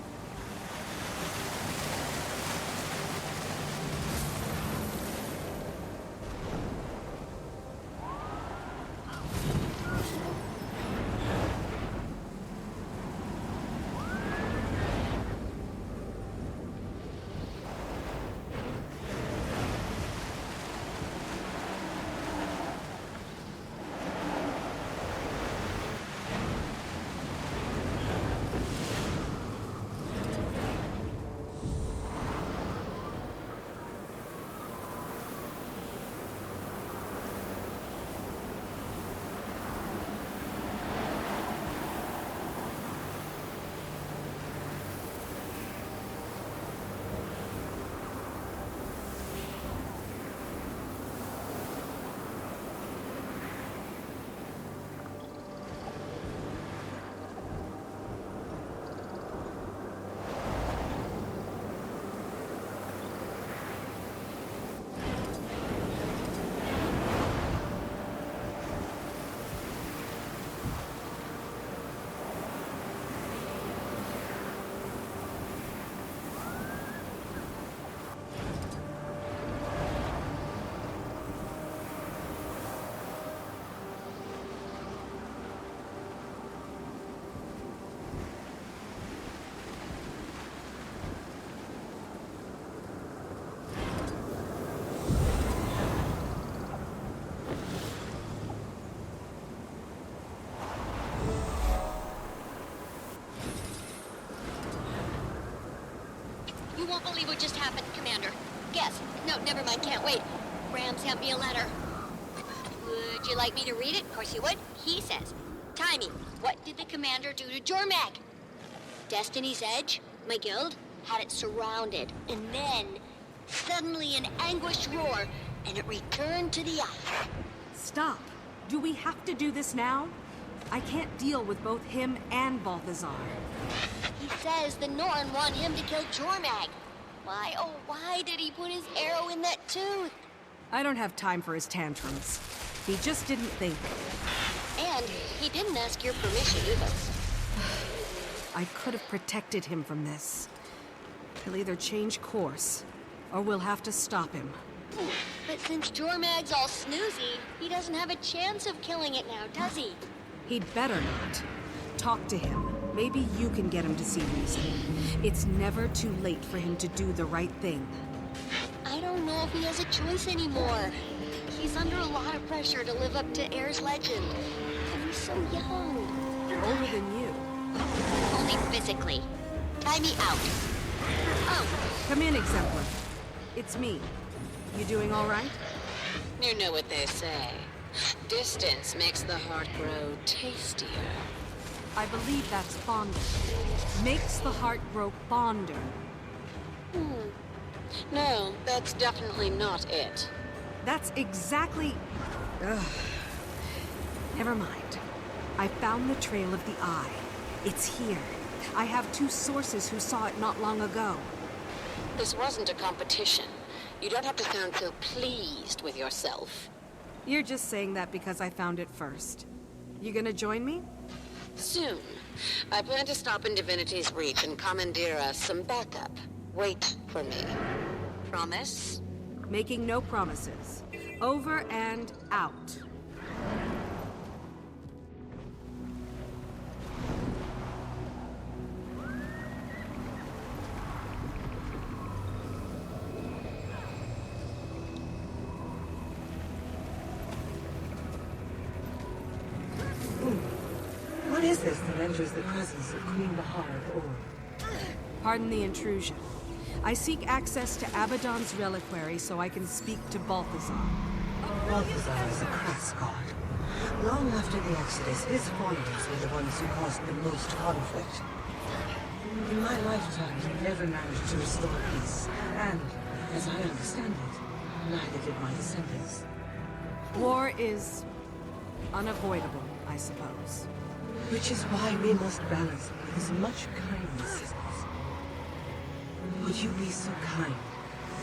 You won't believe what just happened, Commander. Guess. No, never mind, can't wait. Ram sent me a letter. Would you like me to read it? Of course you would. He says, Timey, what did the Commander do to Jormag? Destiny's Edge, my guild, had it surrounded. And then, suddenly an anguished roar, and it returned to the ice. Stop. Do we have to do this now? I can't deal with both him and Balthazar. He says the Norn want him to kill Jormag. Why, oh, why did he put his arrow in that tooth? I don't have time for his tantrums. He just didn't think. And he didn't ask your permission either. I could have protected him from this. He'll either change course, or we'll have to stop him. But since Jormag's all snoozy, he doesn't have a chance of killing it now, does he? He'd better not. Talk to him. Maybe you can get him to see reason. It's never too late for him to do the right thing. I don't know if he has a choice anymore. He's under a lot of pressure to live up to Air's legend. And he's so young. Older than you. Only physically. Tie me out. Oh. Come in, Exemplar. It's me. You doing all right? You know what they say. Distance makes the heart grow tastier. I believe that's fonder. Makes the heart grow fonder. No, that's definitely not it. That's exactly... Ugh. Never mind. I found the trail of the eye. It's here. I have 2 sources who saw it not long ago. This wasn't a competition. You don't have to sound so pleased with yourself. You're just saying that because I found it first. You gonna join me? Soon. I plan to stop in Divinity's Reach and commandeer us some backup. Wait for me. Promise? Making no promises. Over and out. What is this that enters the presence of Queen Bahar of Or? Pardon the intrusion. I seek access to Abaddon's reliquary so I can speak to Balthazar. Balthazar is a crass god. Long after the Exodus, his followers were the ones who caused the most conflict. In my lifetime, he never managed to restore peace, and, as I understand it, neither did my descendants. War is unavoidable, I suppose. Which is why we must balance it with as much kindness as possible. Would you be so kind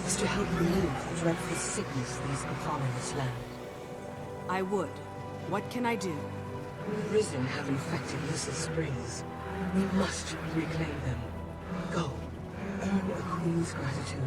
as to help remove the dreadful sickness that has befallen this land? I would. What can I do? The Risen have infected Lyssa Springs. We must reclaim them. Go. Earn a queen's gratitude.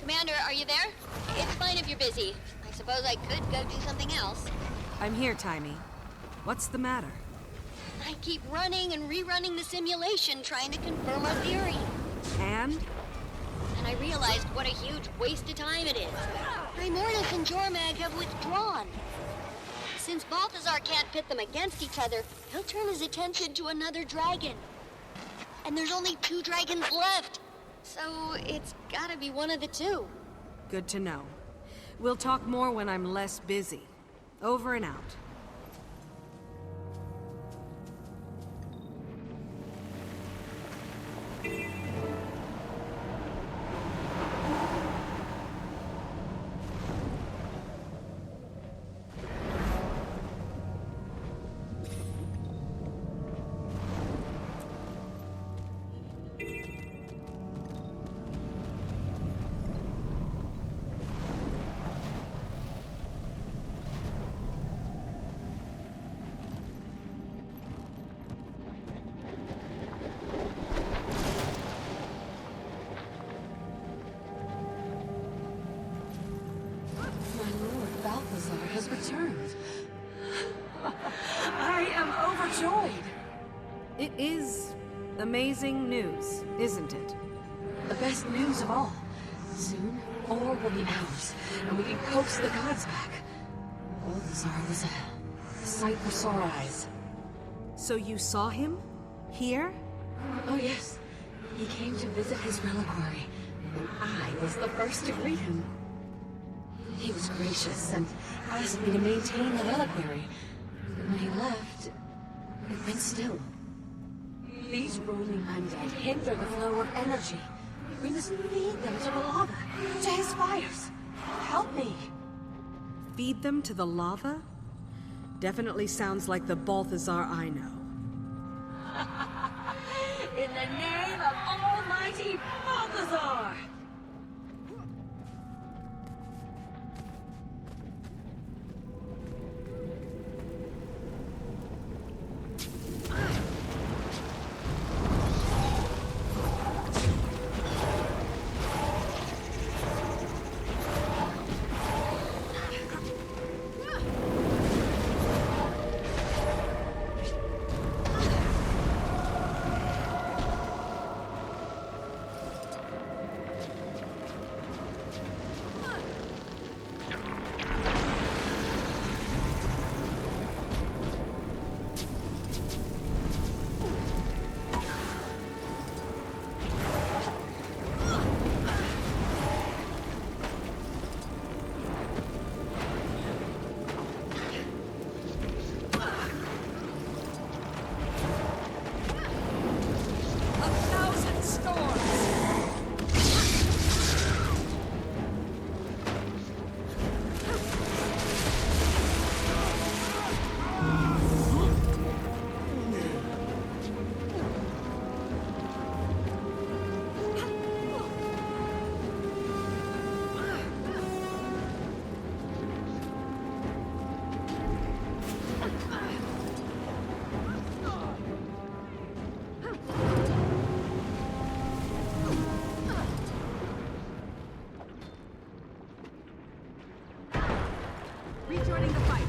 Commander, are you there? It's fine if you're busy. I suppose I could go do something else. I'm here, Timey. What's the matter? I keep running and rerunning the simulation trying to confirm our theory. And I realized what a huge waste of time it is. Primordus and Jormag have withdrawn. Since Balthazar can't pit them against each other, he'll turn his attention to another dragon. And there's only 2 dragons left. So it's gotta be one of the 2. Good to know. We'll talk more when I'm less busy. Over and out. Balthazar has returned. I am overjoyed. It is amazing news, isn't it? The best news of all. Soon, Or will be ours, and we can coax the gods back. Balthazar was a sight for sore eyes. So you saw him? Here? Oh yes. He came to visit his reliquary, and I was the first to greet him. He was gracious and asked me to maintain the reliquary. But when he left, it went still. These roaming undead hinder the flow of energy. We must feed them to the lava, to his fires. Help me. Feed them to the lava? Definitely sounds like the Balthazar I know. In the name of Almighty Balthazar! Rejoining the fight.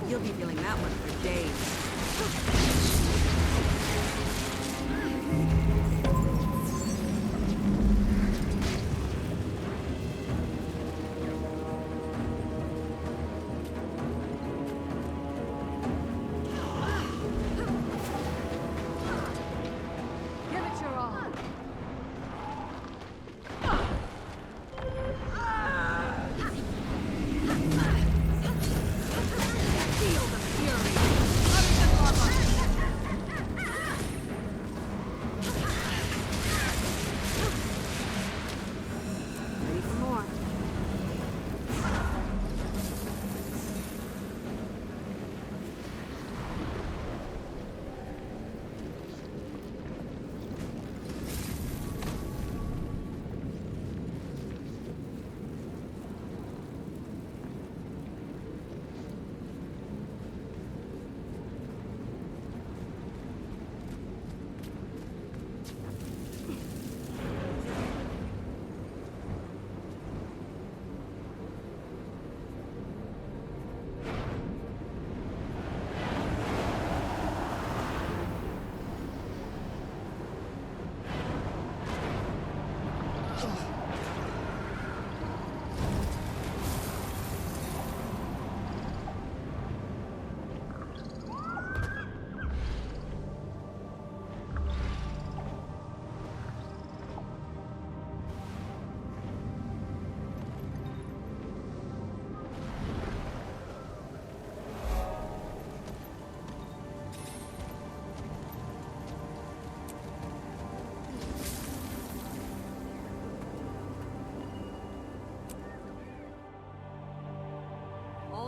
You'll be feeling that one for days. Give it your all. Feel the fury. Under the lava.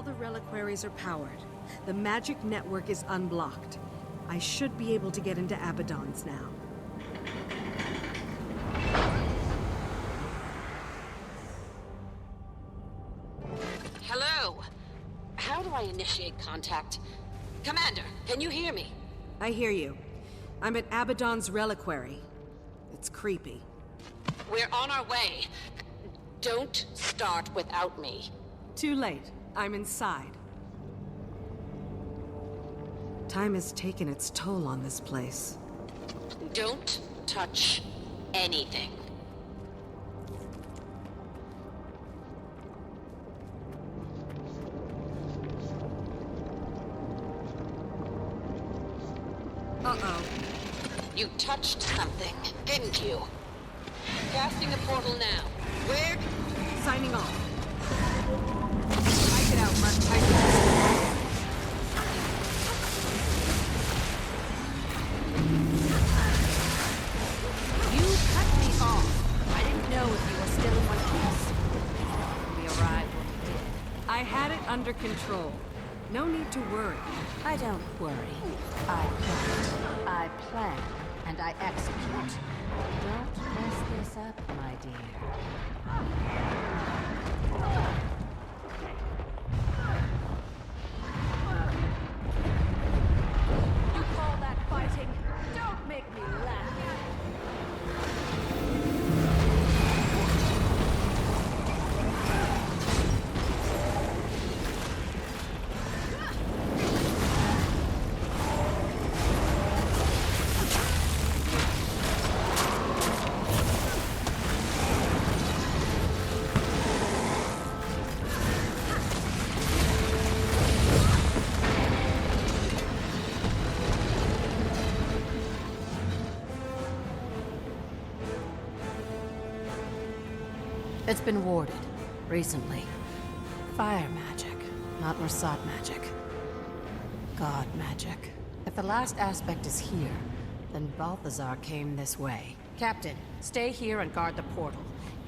the reliquaries are powered. The magic network is unblocked. I should be able to get into Abaddon's now. Hello? How do I initiate contact? Commander, can you hear me? I hear you. I'm at Abaddon's reliquary. It's creepy. We're on our way. Don't start without me. Too late. I'm inside. Time has taken its toll on this place. Don't touch anything. Uh-oh. You touched something, didn't you? Casting a portal now. Where? Signing off. I get out, Mark. You cut me off. I didn't know if you were still in one piece. We arrived when we did. I had it under control. No need to worry. I don't worry. I plot. I plan. And I execute. Don't mess this up, my dear. You call that fighting? Don't make me laugh. It's been warded, recently. Fire magic, not Mursaat magic. God magic. If the last aspect is here, then Balthazar came this way. Captain, stay here and guard the portal.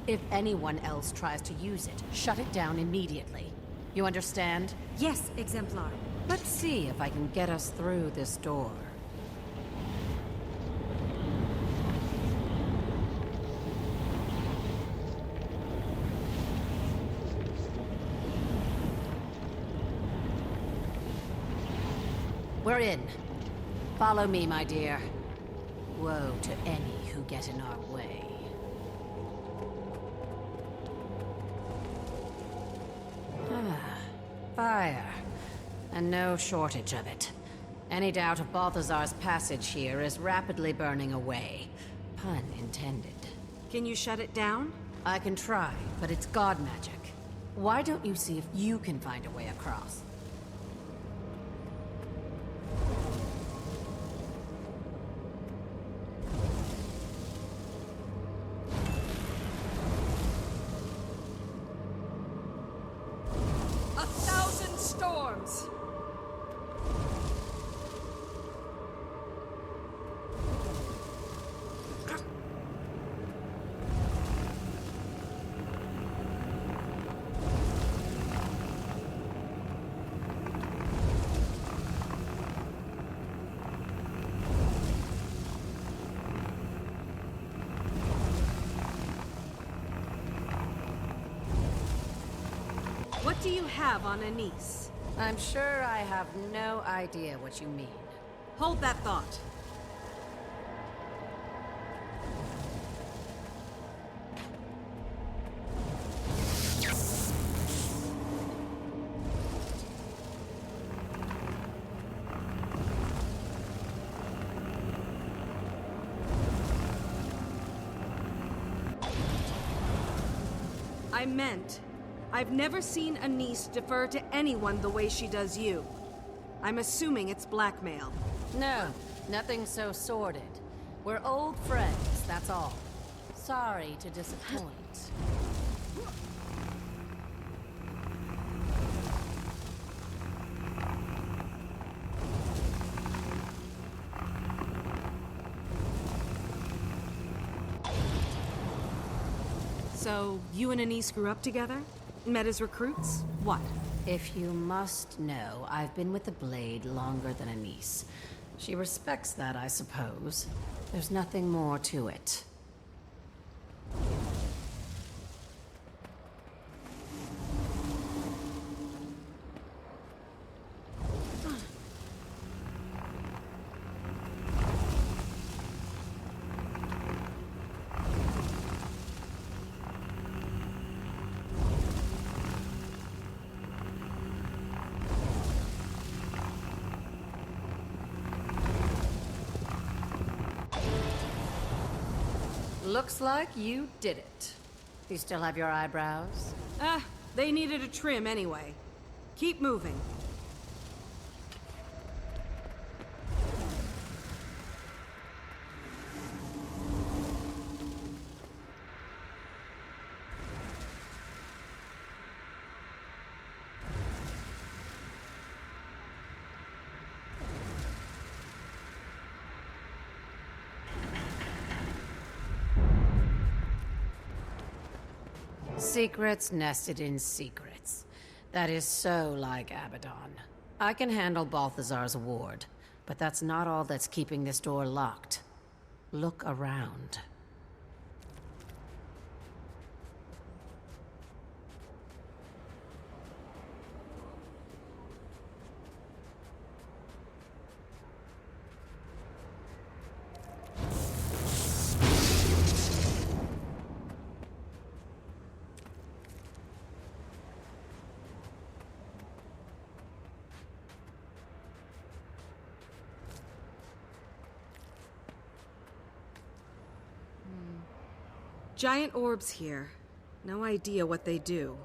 If anyone else tries to use it, shut it down immediately. You understand? Yes, Exemplar. Let's see if I can get us through this door. We're in. Follow me, my dear. Woe to any who get in our way. Fire. And no shortage of it. Any doubt of Balthazar's passage here is rapidly burning away. Pun intended. Can you shut it down? I can try, but it's god magic. Why don't you see if you can find a way across? Storms! What do you have on Anise? I'm sure I have no idea what you mean. Hold that thought. I meant, I've never seen Anise defer to anyone the way she does you. I'm assuming it's blackmail. No, nothing so sordid. We're old friends, that's all. Sorry to disappoint. So, you and Anise grew up together? Met as recruits? What? If you must know, I've been with the Blade longer than a niece. She respects that, I suppose. There's nothing more to it. Looks like you did it. You still have your eyebrows? They needed a trim anyway. Keep moving. Secrets nested in secrets. That is so like Abaddon. I can handle Balthazar's ward, but that's not all that's keeping this door locked. Look around. Giant orbs here. No idea what they do.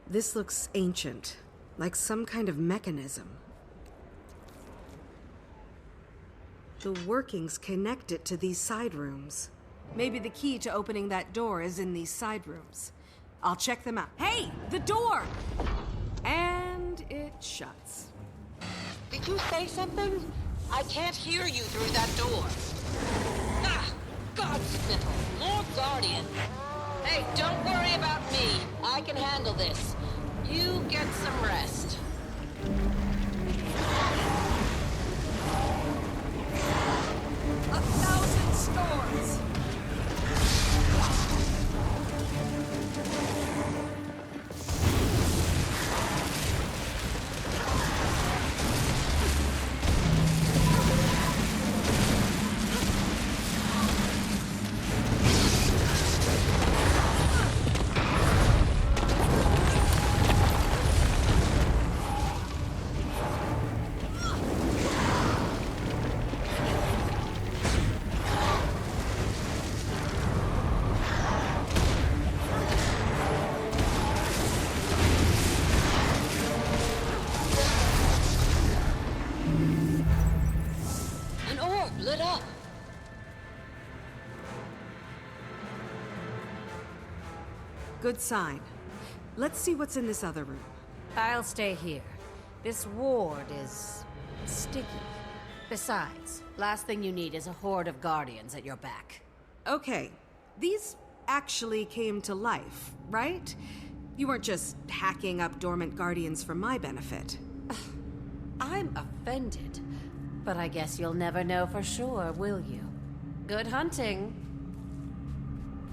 This looks ancient, like some kind of mechanism. The workings connect it to these side rooms. Maybe the key to opening that door is in these side rooms. I'll check them out. Hey, the door! And it shuts. Did you say something? I can't hear you through that door. Ah! Godspittle! More Guardian! Hey, don't worry about me. I can handle this. You get some rest. A 1,000 storms! Lit up. Good sign. Let's see what's in this other room. I'll stay here. This ward is sticky. Besides, last thing you need is a horde of Guardians at your back. Okay, these actually came to life, right? You weren't just hacking up dormant Guardians for my benefit. I'm offended. But I guess you'll never know for sure, will you? Good hunting.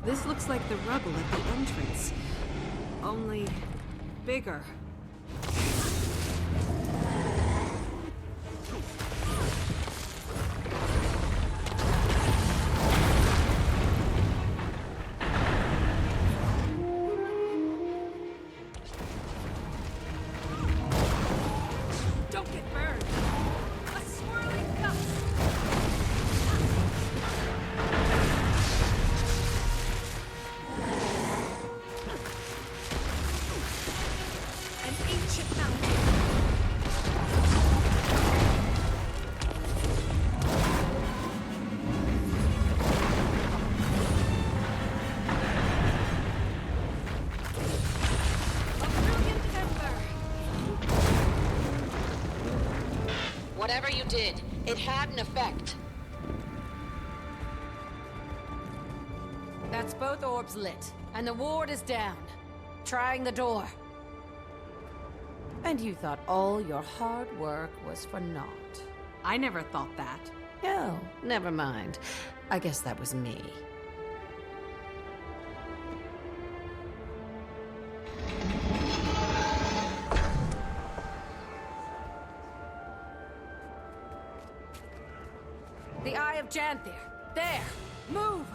This looks like the rubble at the entrance. Only bigger. Don't get burned! A swirling gust! An ancient mountain. A brilliant ember. Whatever you did, it had an effect. That's both orbs lit, and the ward is down. Trying the door. And you thought all your hard work was for naught. I never thought that. Oh, never mind. I guess that was me. The Eye of Janthir. There! Move!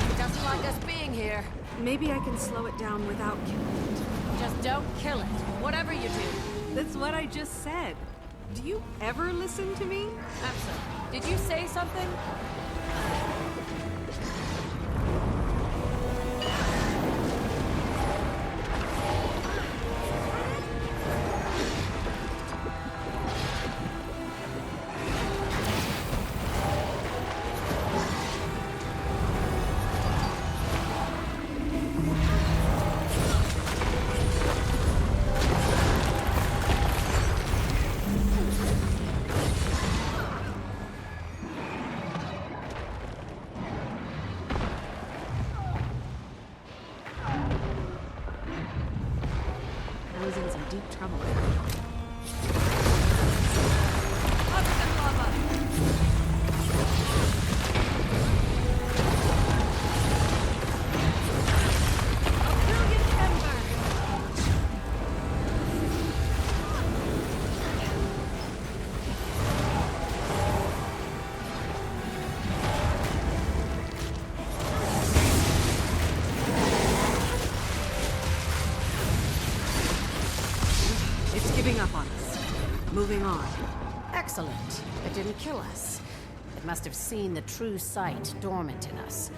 He doesn't like us being here. Maybe I can slow it down without killing it. Just don't kill it, whatever you do. That's what I just said. Do you ever listen to me? I'm sorry. Did you say something? I was in some deep trouble. It's giving up on us. Moving on. Excellent. It didn't kill us. It must have seen the true sight dormant in us.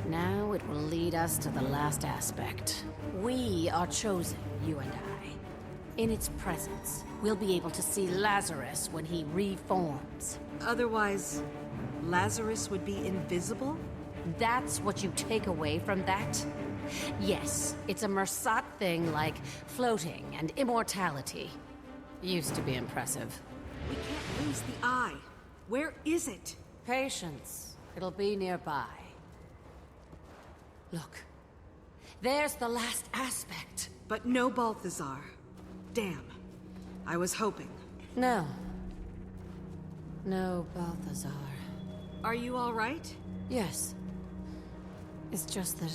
Now it will lead us to the last aspect. We are chosen, you and I. In its presence, we'll be able to see Lazarus when he reforms. Otherwise, Lazarus would be invisible? That's what you take away from that? Yes, it's a Mursaat thing like floating and immortality. Used to be impressive. We can't lose the eye. Where is it? Patience. It'll be nearby. Look. There's the last aspect. But no Balthazar. Damn. I was hoping. No. No Balthazar. Are you all right? Yes. It's just that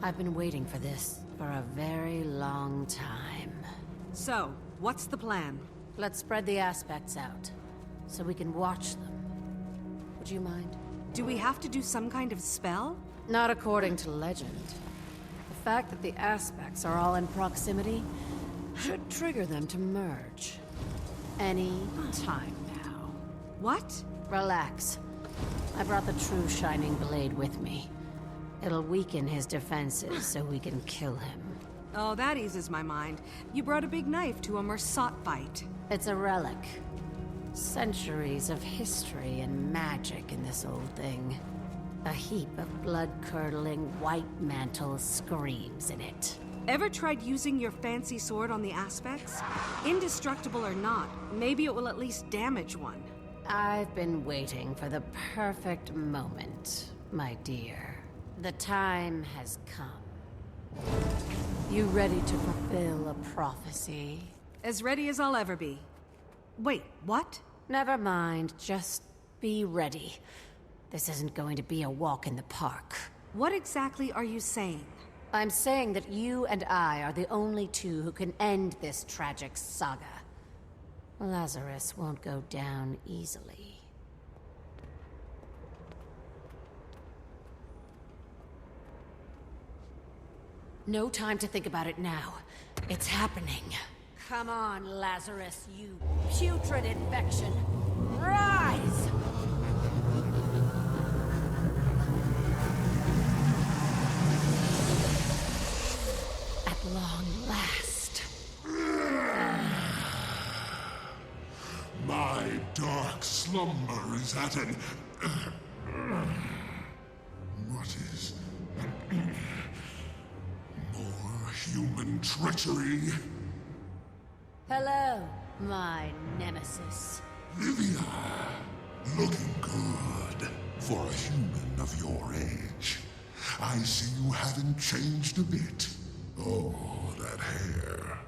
I've been waiting for this for a very long time. So, what's the plan? Let's spread the aspects out, so we can watch them. Would you mind? Do we have to do some kind of spell? Not according to legend. The fact that the aspects are all in proximity should trigger them to merge. Any time now. What? Relax. I brought the true Shining Blade with me. It'll weaken his defenses so we can kill him. Oh, that eases my mind. You brought a big knife to a Mursaat fight. It's a relic. Centuries of history and magic in this old thing. A heap of blood-curdling, white-mantle screams in it. Ever tried using your fancy sword on the aspects? Indestructible or not, maybe it will at least damage one. I've been waiting for the perfect moment, my dear. The time has come. You ready to fulfill a prophecy? As ready as I'll ever be. Wait, what? Never mind, just be ready. This isn't going to be a walk in the park. What exactly are you saying? I'm saying that you and I are the only two who can end this tragic saga. Lazarus won't go down easily. No time to think about it now. It's happening. Come on, Lazarus, you putrid infection. Rise! At long last. My dark slumber is at an... What is... more human treachery? Hello, my nemesis. Livia! Looking good for a human of your age. I see you haven't changed a bit. Oh, that hair.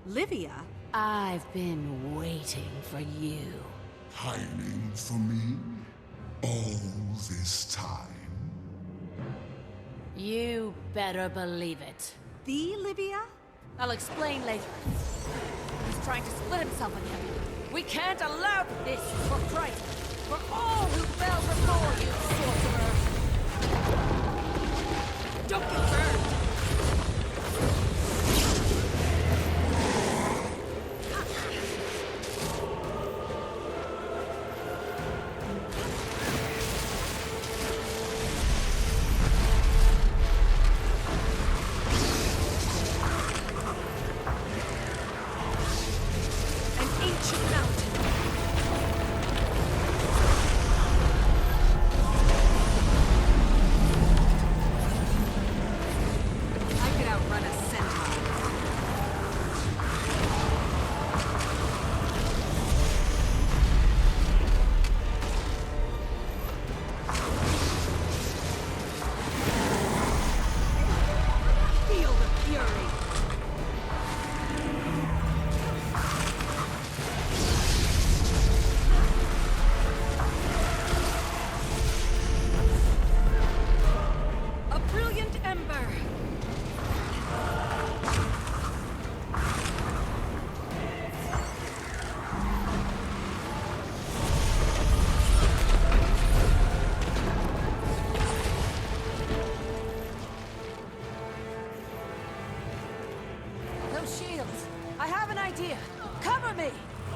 Livia? I've been waiting for you. Pining for me? All this time? You better believe it. The Livia? I'll explain later. He's trying to split himself again. We can't allow this for Christ, for all who fell before you, sorcerer. Don't get burned!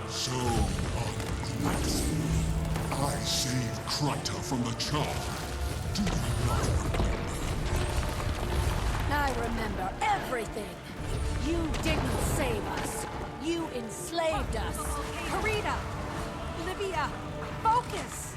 So ungrateful. I saved Kryta from the charm. Do you not remember? I remember everything. You didn't save us. You enslaved us. Karita! Livia! Focus!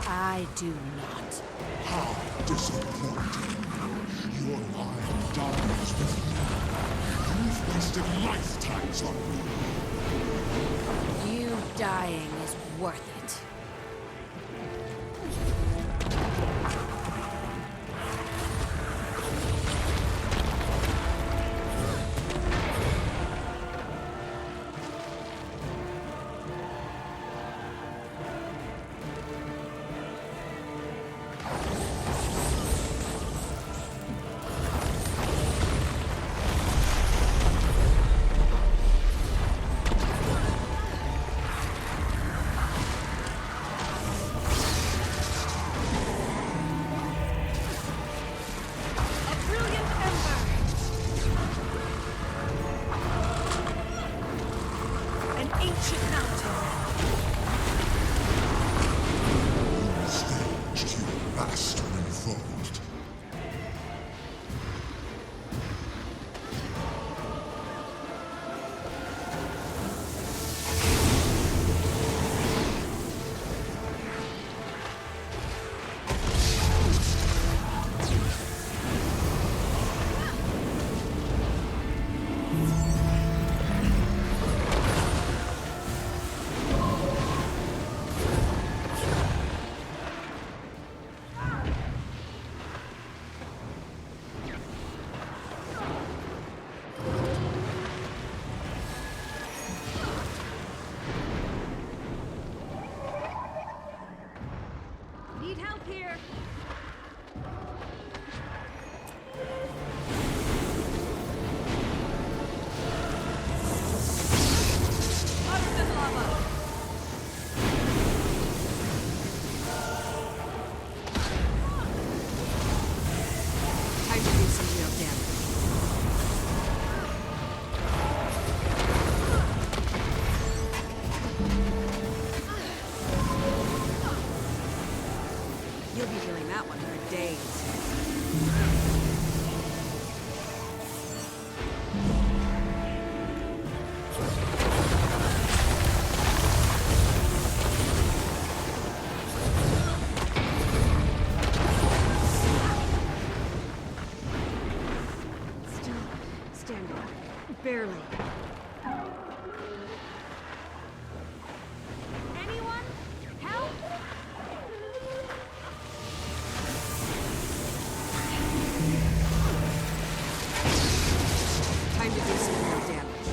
I do not. How disappointing. Your line dies with you. You've wasted lifetimes on me. You dying is worth it. You'll be feeling that one for days. Standing. Barely. Anyone? Help? Time to do some real damage.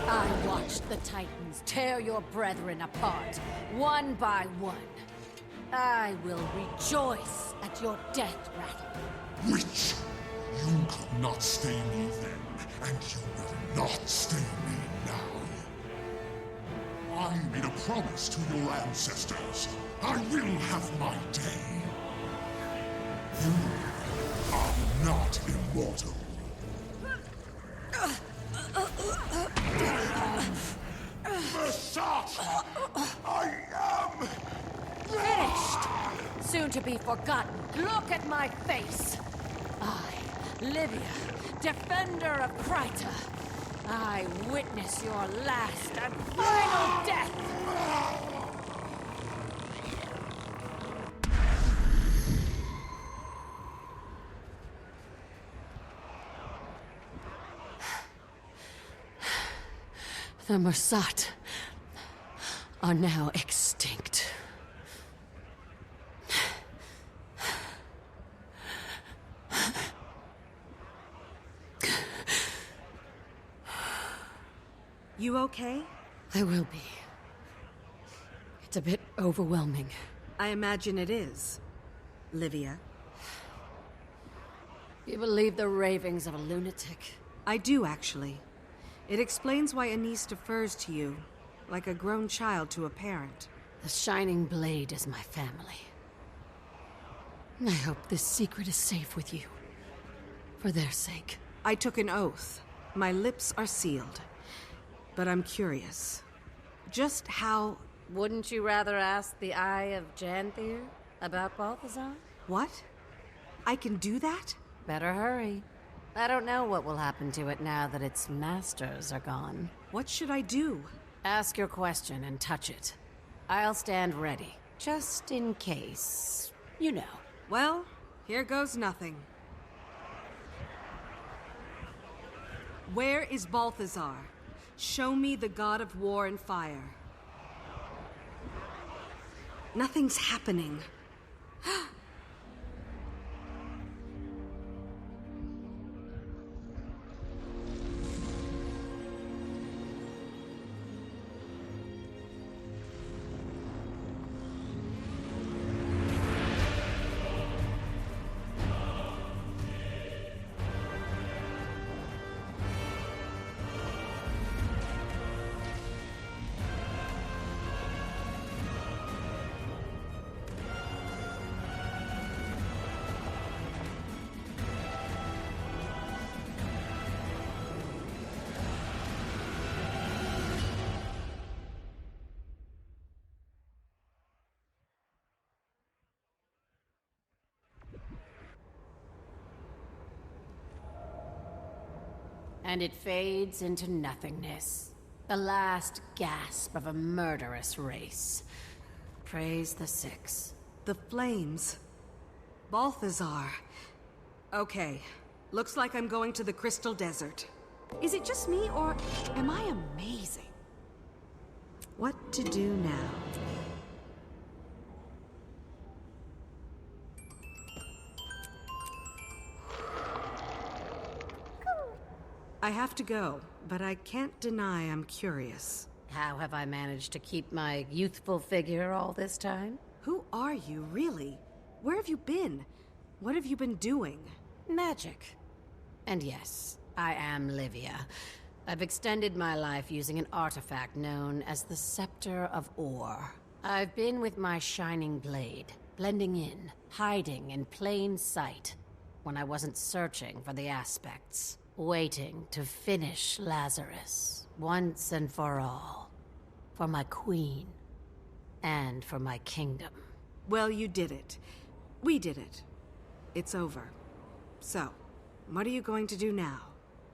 I watched the Titans tear your brethren apart, one by one. I will rejoice at your death rattle. Witch! You could not stay me then, and you will not stay me now. I made a promise to your ancestors. I will have my day. You are not immortal. Mursaat! I am... Finished! Soon to be forgotten. Look at my face! I, Livia, defender of Kryta. I witness your last and final death! The Mursaat are now extinct. You okay? I will be. It's a bit overwhelming. I imagine it is. Livia. You believe the ravings of a lunatic? I do, actually. It explains why Anise defers to you, like a grown child to a parent. The Shining Blade is my family. I hope this secret is safe with you. For their sake. I took an oath. My lips are sealed. But I'm curious. Just how... Wouldn't you rather ask the Eye of Janthir about Balthazar? What? I can do that? Better hurry. I don't know what will happen to it now that its masters are gone. What should I do? Ask your question and touch it. I'll stand ready, just in case. You know. Well, here goes nothing. Where is Balthazar? Show me the god of war and fire. Nothing's happening. And it fades into nothingness. The last gasp of a murderous race. Praise the Six. The flames. Balthazar. Okay. Looks like I'm going to the Crystal Desert. Is it just me, or am I amazing? What to do now? I have to go, but I can't deny I'm curious. How have I managed to keep my youthful figure all this time? Who are you, really? Where have you been? What have you been doing? Magic. And yes, I am Livia. I've extended my life using an artifact known as the Scepter of Ore. I've been with my shining blade, blending in, hiding in plain sight, when I wasn't searching for the aspects. waiting to finish Lazarus once and for all. For my queen, and for my kingdom. Well, you did it. We did it. It's over. So, what are you going to do now?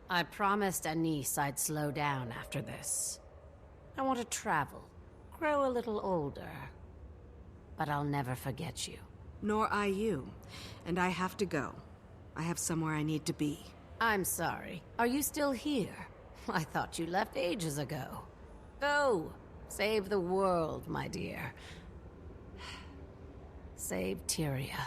I promised Anise I'd slow down after this. I want to travel, grow a little older. But I'll never forget you. Nor I you. And I have to go. I have somewhere I need to be. I'm sorry. Are you still here? I thought you left ages ago. Go! Save the world, my dear. Save Tyria.